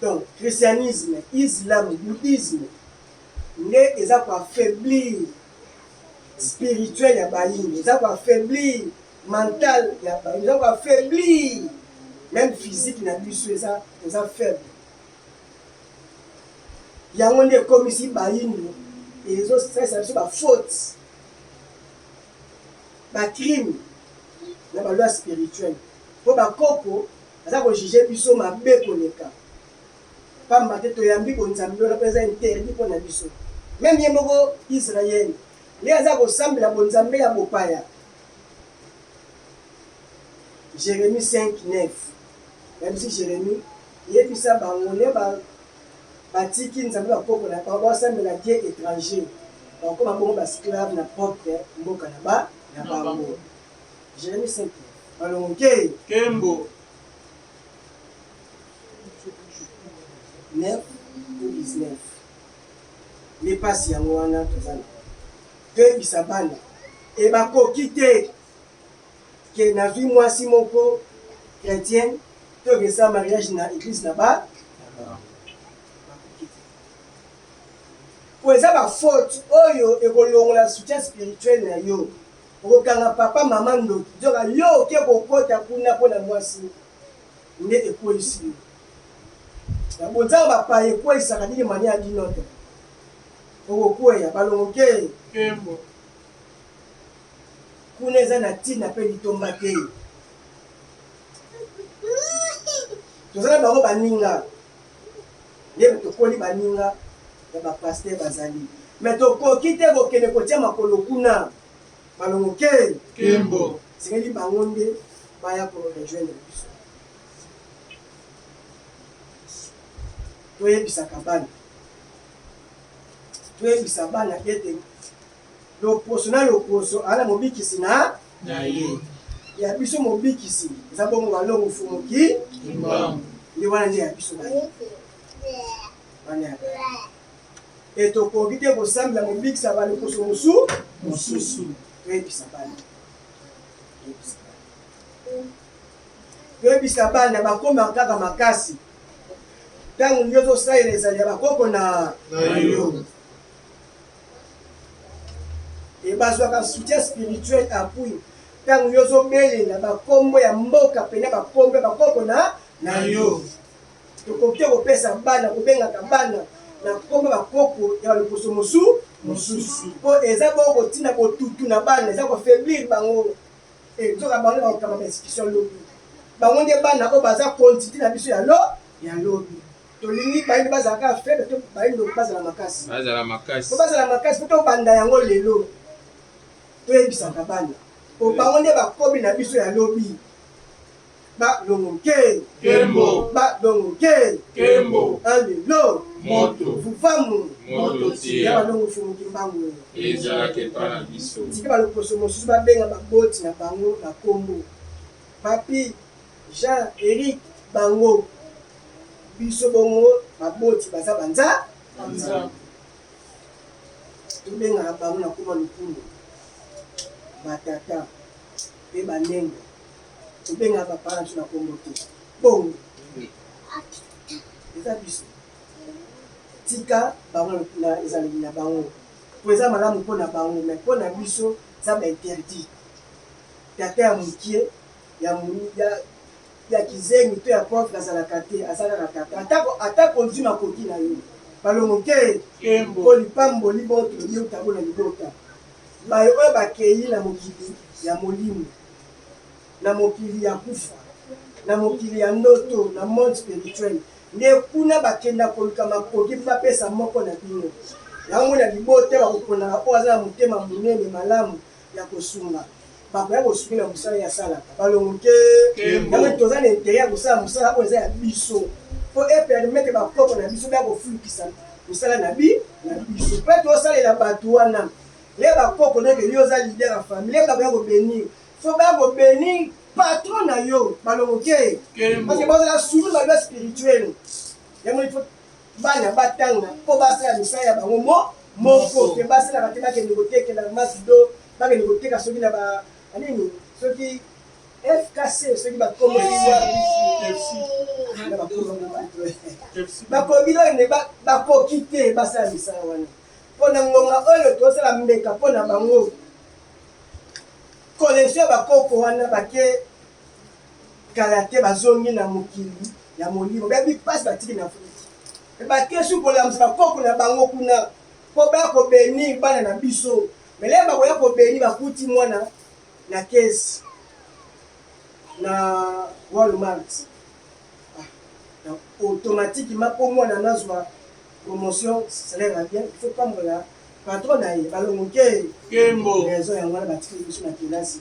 Donc christianisme, islam, bouddhisme nde eza koaffaiblir spirituel ya bayini, eza koaffaiblir mental ya bayini, eza koaffaiblir même physique na biso eza faible. Yango nde ekomisi bayini ezosalisa biso bafaute bacrime na baloi spirituel mpo bakoko aza kojuge biso mabe koleka pamba te toyambi bonzambe wana mpo eza interdit mpo na biso. Même ye moko Israël nde aza kosambela bonzambe ya bopaya. Jérémie 5:9 yabisi Jérémie yebisa bango nde batiki nzambe bakoko na bango basambela dieu étranger bakoma bongo basclave na propre mboka na bango. Jérémie 5:9 balongoke Kembo. 9 ou 19 lepasi yango wana tozana toyebisa bana ebakoki te ke nazwi mwasi moko chrétien tokesa mariage na église na po eza bafaute oyo ekolongola soutien spirituel na yo. Okokanga papa mama ndoki zoka yo oke kokota kuna mpo na mwasi nde ekweyisi yo. Ya bonzanga bapaya ekweyisaka ndenge mania ya dinote okokweya balongoke Kembo. kuna eza na ntina mpe litomba te. Tozala bango baninga nde tokoli baninga ya bapaster bazali me tokoki te kokende kotia makolo kuna balongoke Kembo. sengeli bango nde baya korejoindre biso. Toyebisaka bana ete loposo na loposo ala mobikisi na ye ya biso mobikisi eza bongo balongo fumuki nde wana nde ya biso etokoki te kosambela mobikisa baloposo mosusu. Toyebisa bana bakoma kaka makasi ntango yo tosalela ezali ya bakoko na yo ebazwaka soutien spirituel appui ntango yo ozobelela bakombo ya mboka pene bakombo ya bakoko na yo. Tokoki te kopesa bana kobengaka bana na kombo bakoko ya baloposo mosusu mpo eza bongo kotina botutu na bana eza kofaiblir bango zoka bango bakokama bainstitution lobi bango nde bana oyo baza kontiti na biso ya lobi. Tolingi bayini bazalaka faible to bayini bazala makasi po bazala makasi po tobanda yango lelo toyebisaka bana po bango nde bakobi na biso ya lobi balongoke Kembo. balongoke Kembo. alelo Moto. vufamu Moto tia. ya balongo fumuki mbango ezalaka epa na biso. tika baloposo mosusu babenga baboti na bango na kombo papi Jean Eric bango biso bongo baboti baza banza tobengaka bango na koma lukundo batata mpe banengo tobengaka bapara biso na kombo te bongo eza biso tika bango na ezaleli na bango po eza malamu mpo na bango me mpo na biso eza bainterdit tata ya mokie ya kizengi to ya prof azalaka te azalaka tata ata konzi makoki na yo balongoke Kembo. po lipamboli boto liuta bona libota bayo oyo bakei na mokili ya molimo, na mokili ya kufa, na mokili ya ndoto, na monde spirituel. Nde kuna bakenda koluka makoki bapesa moko na bino. Yango na libote bakopona oyo aza na motema monene malamu ya kosunga. Bakoya kosunga na mosala ya salaka. Balongoke yango toza na intérêt ya kosala mosala oyo eza ya biso. Po epermettre bakoko na biso baya kofulukisa mosala na biso. Mpe tosalela bato wana. Le bakoko ndenge yo oza leader ya famille, le bakoya kobenir. Fo baya kobenir patron na yo. Balongoke. Parce que bazala soumis na loi spirituelle. Yango il faut bana batanga po basala misala ya bango moko ke basala te bakende kotekela masido bakende koteka soki na ba anini soki FKC soki bakomisa bakobilo ene bakoki te basala misala wana mpona ngonga oyo tosala mbeka mpona bango kolesio ya bakoko wana bake kala te bazongi na mokili ya molimo bebi mpasi batiki na Afrika bakesu kolamisa bakoko na bango kuna po baya kobeni bana na biso mele bakoya kobeni bakuti mwana na kesi na Walmart automatiquement po mwana nazwa promotion salaire bien il faut pambola patron na ye balongoke raison yango wana batiki biso na kelasi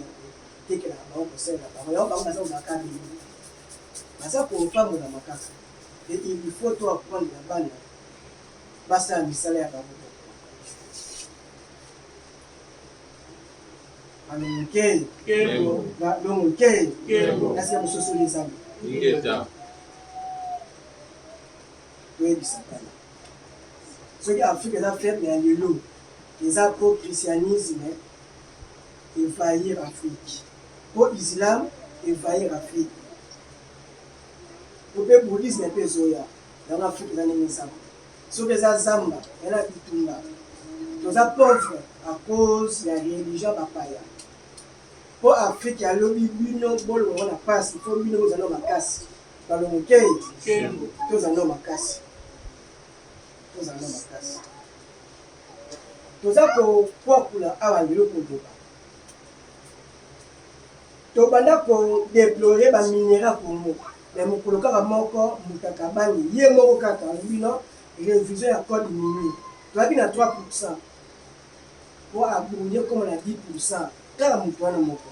tekela bango kosala bango yango bango baza bakabi baza kopambola makasa. Et il faut toi apprendre la bande. Basta misala ya bango. Alonke. Kembo. Balonke. Kembo. Kasi ya musoso les amis. Ingeta. Oui, bisakana. Ce qui a fait que la fête de l'Élo, les apôtres christianisme, envahir Afrique. Pour l'islam, envahir Afrique. Pour bouddhisme et pezoya dans l'Afrique dans les maisons. Sur les azamba, elle a bitumba. Nous sommes pauvres à cause de la religion papaya. Pour l'Afrique, il y a le bino, bon, on a passe, il faut bino, nous allons ma casse. Dans le moquet, nous allons ma casse. Nous allons ma casse. Nous avons pour la avalio pour le bas. Nous avons déplorer les minéraux pour nous. Mais mokolo kaka moko mutakabani ye moko kaka bino révision ya code mini toabi na 3% po abunye comme na 10% kaka mutu wana moko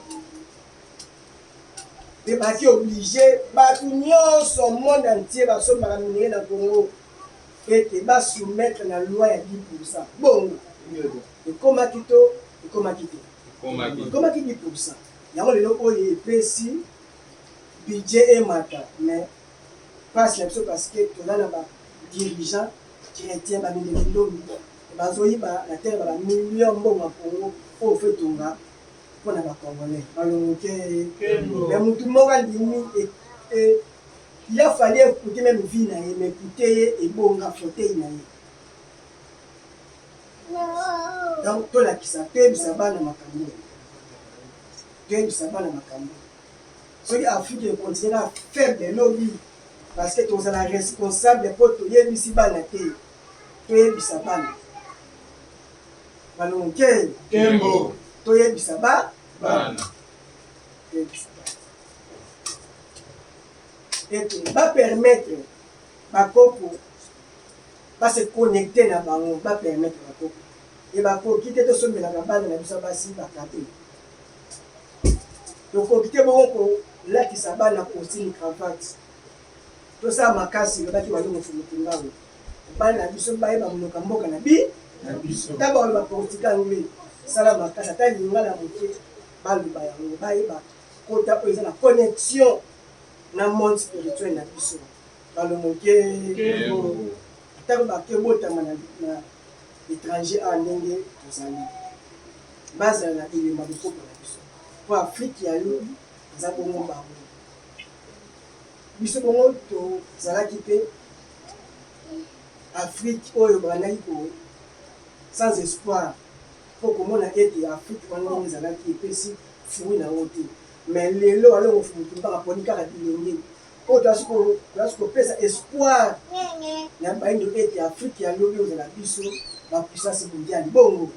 te baki obligé bato nyonso monde entier basombaka minere na Congo ete basoumettre na loi ya 10% bongo ekomaki to ekomaki te ekomaki 10% yango lelo oyo epesi budget et matin, mais pas l'absence parce que tu as là-bas dirigeant chrétien, bah mais les deux, bah zoï bah la terre bah million bon à Congo, au fait tout là, pour la Congolais. Alors que mais tout le monde a dit et il a fallu écouter même vie na mais écouter et bon à flotter na. Donc toi là qui s'appelle ça va na makambo. Tu ça va na makambo. Ce qui Afrique est considéré faible de lobby parce que tu es la responsable pour tout les bisibana te tu es bisabana balonke Kembo tu es bisaba bana tu es bisabana et tu va permettre bakoko va se connecter na bango va permettre bakoko et bakoko quitter to somela na bana na bisaba si bakate donc quitter bongo là qui s'abat na costume cravate tout ça makasi ba ki wali mofumutu ngawo bana biso baye ba munoka mboka na biso d'abord ba politika ngwe sala makasi ta lingala moke balu ba yango baye ba kota ko na connexion na monde spirituel na biso balo moke ta ba ke bota na étranger a ndenge tozali base na ile mabiko na biso pour Afrique ya lobi za bongo bango biso bongo to zalaki pe Afrique oyo banaki ko sans espoir pour komona ete Afrique wana ezalaki epesi fruit na wote mais lelo alongo fumutu mpaka poni kaka bilenge oyo twasi pesa espoir na baindo ete Afrique ya lobi ozala biso bapuissance mondiale bongo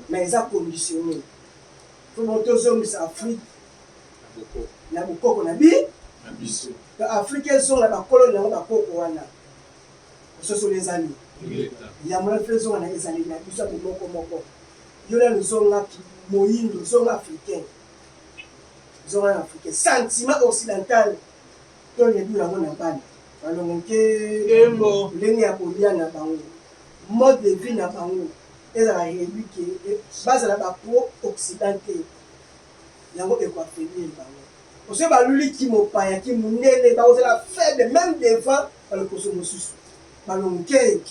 mais eza conditionné po mo tozongisa Afrique na bokoko na biso Afrique ezonga bakolo nango bakoko wana ososolo ezali yango na mpe ezonga na ezali na biso apo moko yo na lozonga moyindo zonga africain zonga africain sentiment occidental to lebi yango na bana balongo nke ndenge ya kolia na bango mode de vie na bango ezala yebi ke bazala bapro occident te yango ekoaffaiblir bango oso baluli ki mopaya ki monene bakozala faible même devant balokoso mosusu balongo ke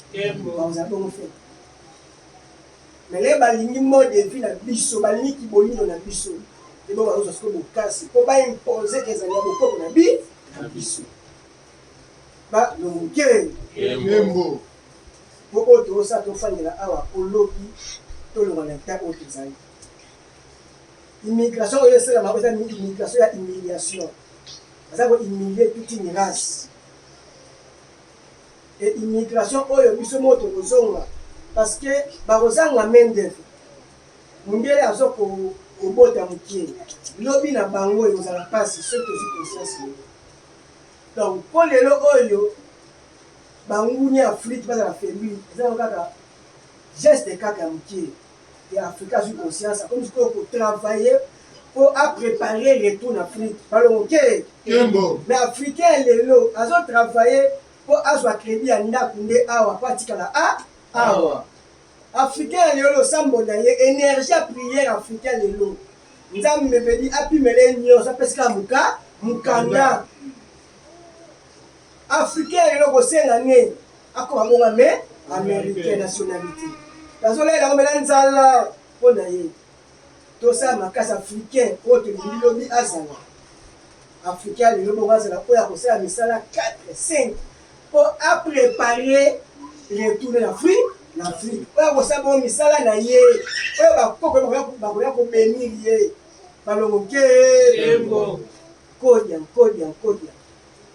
bakozala bongo faible mais le balingi mode de vie na biso balingi kibolindo na biso ebo bazozwa siko bokasi mpo baimpose ezali ya bokoko na biso balongo ke po oyo tozosala tofandela awa olobi tolonga na ta oyo tozali immigration oyo esalama eza immigration ya humiliation baza kohumilie toute une race e immigration oyo biso moko tokozonga parce que bakozanga main d'œuvre mondele azo kobota mokie lobi na bango ekozala mpasi soki tozwi conscience donc mpo lelo oyo banguni Afrique bazala faibli ezala kaka geste kaka mokie et Afrique azwi conscience comme si ko travailler pour préparer retour en Afrique balongo ke mais africain lelo azo travailler pour azwa crédit ya ndako nde awa po atikala awa africain lelo sambo na ye énergie ya prière africain lelo nzambe mepedi apimele nyonso apesika mukanda africain lelo kosenga ne akoma bonga me américain nationalité nazolela ngomela nzala mpo na ye tosala makasi africain oyo tolingi lobi azala africain lelo bongo azala oyo akosala misala 4-5 mpo apréparer retourne l'Afrique oyo akosala bongo misala na ye oyo bakoko bakoya kobenir ye balongo ke kodia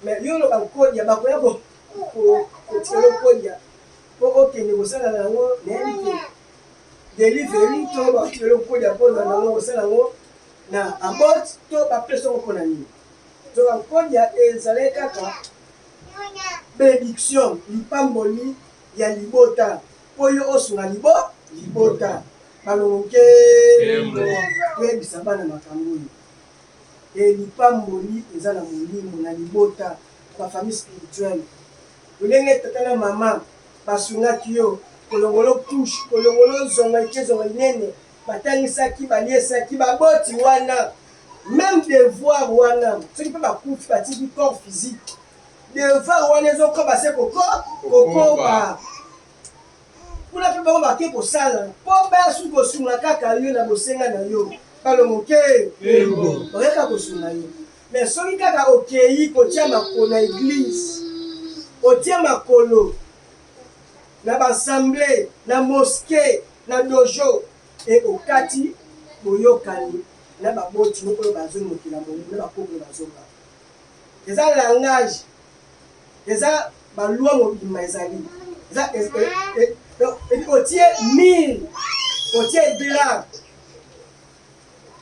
mais yo loba kodia bakoya kotikelo kodia po okende kosala nango nayebi te delivery to bakotikelo kodia mpoza nango kosala yango na abot to bapesa yango mpona nini to bakodia ezalaki kaka bénédiction lipamboli ya libota po yo osunga libota balongo ke toyebisa bana makambo oyo lipamboli eza na molimo na libota bafamille spirituelle olenge tata na mama basungaki yo kolongolo couche kolongolo zonga ekezonga inene batangisaki baliesaki baboti wana même devoir wana soki mpe bakufi batiki corps physique devoir wana ezokoba se kokoba kuna mpe bango bake kosala mpo basuki kosunga kaka yo na bosenga na yo balongo ke oyeka kosunga yo mais soki kaka okei kotia makolo na église otia makolo na baassemblée na mosquée na dojo e okati boyokani na baboti oyo bazomokela molimo na bakoko bazonga eza langage eza balwa mobima ezali otie mire otie dra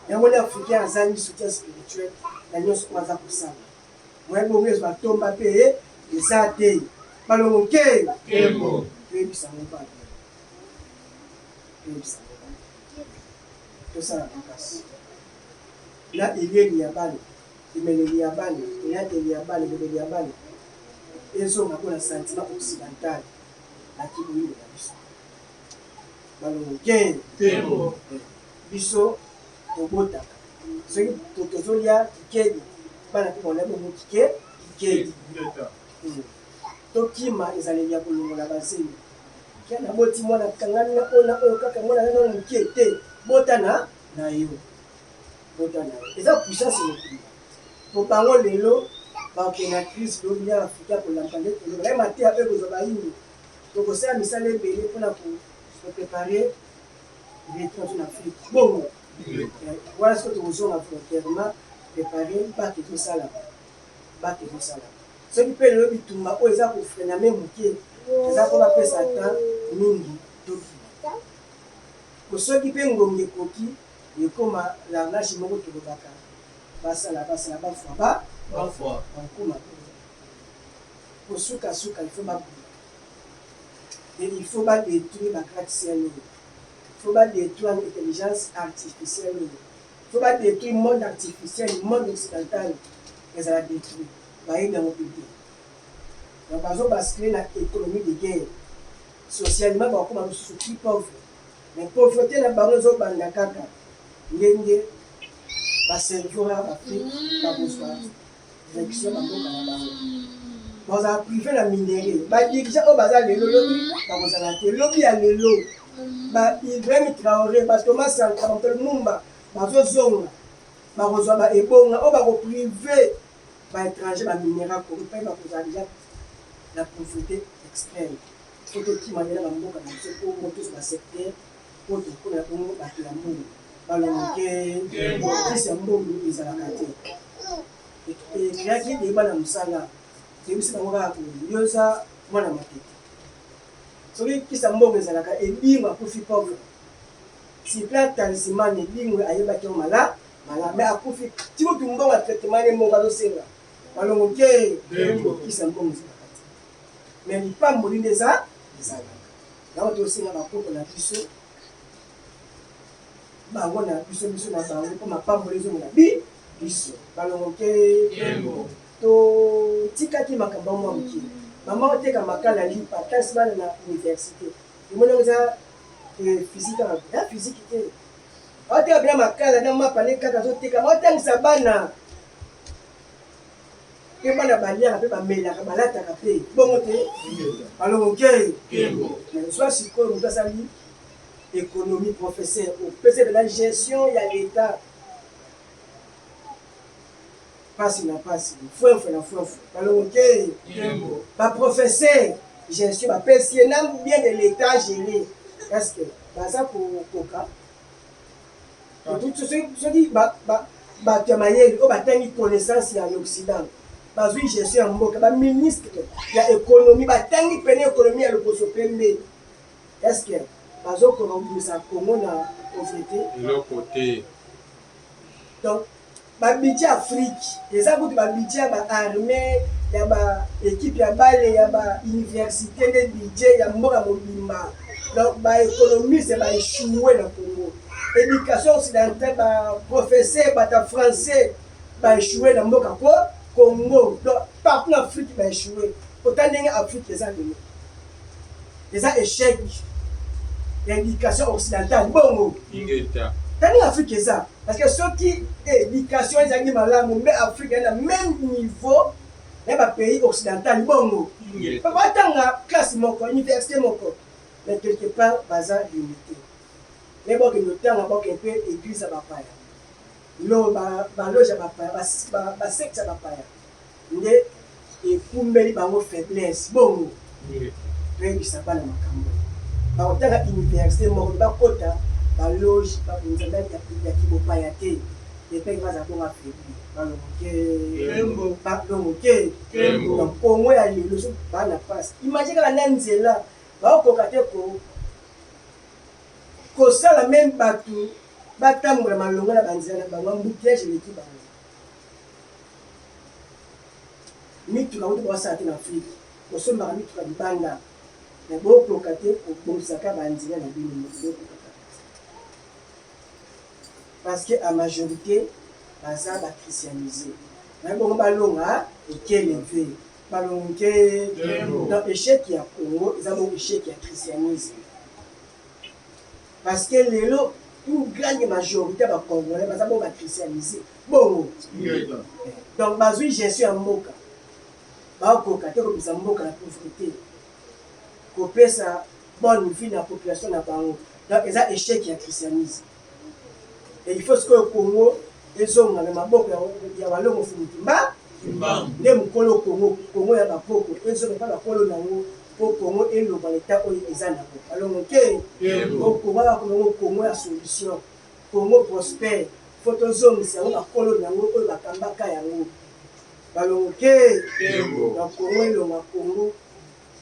yango na africain azali soutien spirituel na nyonso oyo aza kosala moye bongo ezo batomba mpe eza te balongo ke toyebisango bana tosala makasi na elieli ya bana emeleli ya bana eyateli ya bana ebebeli ya bana ezonga mpona sentiment occidental akiboyinde na biso balongo ke biso tobotaka soki tozolia kikedi bana mpe bona bongo kikedi tokima ezaleli ya kolongola bazemi kia naboti mwana kangani na oyo kaka mwana nano mokie te botana na yo eza puissance mokili po bango lelo bakena crise lobi ya afrika kolamba nde toloba ye mateya mpe kozwa bayini tokosala misala ebele mpona koprépare retour na afrique bongo wana siko tokozonga volontairement prépare bake tosala soki mpe lelo bitumba oyo eza kofrena me moke eza mpo bapesa temps mingi tokima soki mpe ngonge ekoki ekoma langage moko tolobaka basala bafwa bakoma kosuka il faut babula et il faut badétruire bagratte-ciel il faut badétruire l'intelligence artificielle il faut badétruire monde artificiel monde occidental ezala détruire bayebi yango pipe donc bazobascule na économie de guerre socialement bakoma mosusu plus pauvre mais pauvreté na bango ezobanda kaka ndenge baservira baafrike bakozwa direction bamboka na bango bazala privé na minerie badirigant oyo baza lelo lobi bakozala te lobi ya lelo Ibrahim Traoré batoma Sankara bato Lumumba bazozonga bakozwa baebonga oyo bakoprivé baétranger baminera kongo mpe bakozala deja la pauvreté extrême po totimamela bamboka na biso po motoso basecteur po tokona bongo bato ya mbongo balongoke kisi ya mbongo ezalaka te ekreaki deyeba na mosala tebisi bango kaka koyoza mwana matete soki kisi ya mbongo ezalaka ebingwa akufi pauvre sipla talisman ebingwe ayebaki yango mala me akufi tikutu mbongo ya traitement ne mbongo azosenga balongoke kisi ya mbongo ezalaka te me lipamboli nde ezalaka yango tosenga bakoko na biso bango na biso na bango mpo mapamboli ezomona biso balongoke totikaki makambo mwa moke mama oteka makala lipa kasi bana na université emoni yango eza physique te oteka bina makala na mapane kaka azoteka baotangisa bana mpe bana baliaka mpe bamelaka balataka mpe bongo te balongoke soit sikoyo moto asali économie professeur opesa la gestion ya l'état pasi na pasi fwefwe na fwefwe balongoke baprofesseur gestion bapesi ye na bien de l'état géré parce que baza kokoka soki bato ya mayele oyo batangi connaissance ya l'occident bazwi gestion ya mboka baministre ya économie batangi pene économie ya loposo pembe est-ce que bazokona kobimisa Congo na pauvreté eloko te donc babudget Afrique eza kutu babudget ya baarmée ya baéquipe ya bale ya bauniversité nde budget ya mboka mobimba donc baéconomiste baéchouwe na Congo éducation occidentale baprofesseur bata français baéchouwe na mboka po Congo donc partout en Afrique baéchouwe autant ndenge Afrique eza lelo eza échec l'éducation occidentale bongo tani Afrique eza parce que soki éducation ezangi malamu mbe Afrique na même niveau na ba pays occidental bongo batanga classe moko université moko mais quelque part baza limité mais bon que notanga bon que peu église bapaya lo ba loge bapaya ba secte bapaya nde ekumbeli bango faiblesse bongo pe bisaba na makambo baotanga université moko bakota baloge bakonzala ya kibopaya te epe baza bongo affaibli balongoke kongo ya lelo so bana pasi imagine kaka na nzela baokoka te kosala meme bato batambola malongo na banzela na bango embouteillage eleki bango mituka kutu basala te na afrique kosombaka mituka libanda mais bokoka te kobongisaka banzela na bino parce que à majorité baza bachristianisé mais bongo balonga ekelevé balonge dans échec ya Congo eza bongo échec ya christianisme parce que lelo une grande majorité ba congolais baza bongo bachristianisé bongo donc bazwi gestion ya mboka bakoka te kobisa mboka na pauvreté kopesa bonne vie na population na bango donc eza échec ya christianisme et il faut que le Congo ezonga na maboko ya walongo fumutimba nde mokolo Congo ya bapoko ezonga pa bakolo nango po Congo eloba leta oyo eza nango alongo ke Congo ya solution Congo prospère faut tozongisa yango bakolo nango oyo bakambaka yango balongo ke na Congo elonga Congo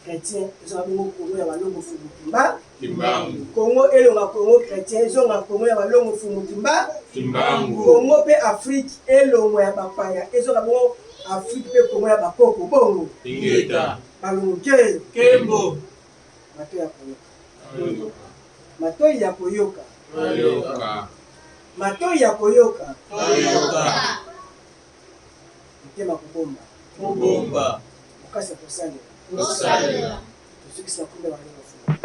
chrétien ezonga bongo Congo ya balongo fumutimba Kimbangu. Congo elonga Congo chrétien ezonga Congo ya balongo fumutimba Kimbangu. Congo pe Afrique elongo ya bapaya ezonga bongo Afrique pe Congo ya bakoko bongo Ingeta. balongo ke Kembo. matoi ya koyoka Ayoka. matoi ya koyoka Ayoka. motema kobomba Mobomba. mokasi ya kosalela Kosalela. tosukisa kumbe balongo fumutimba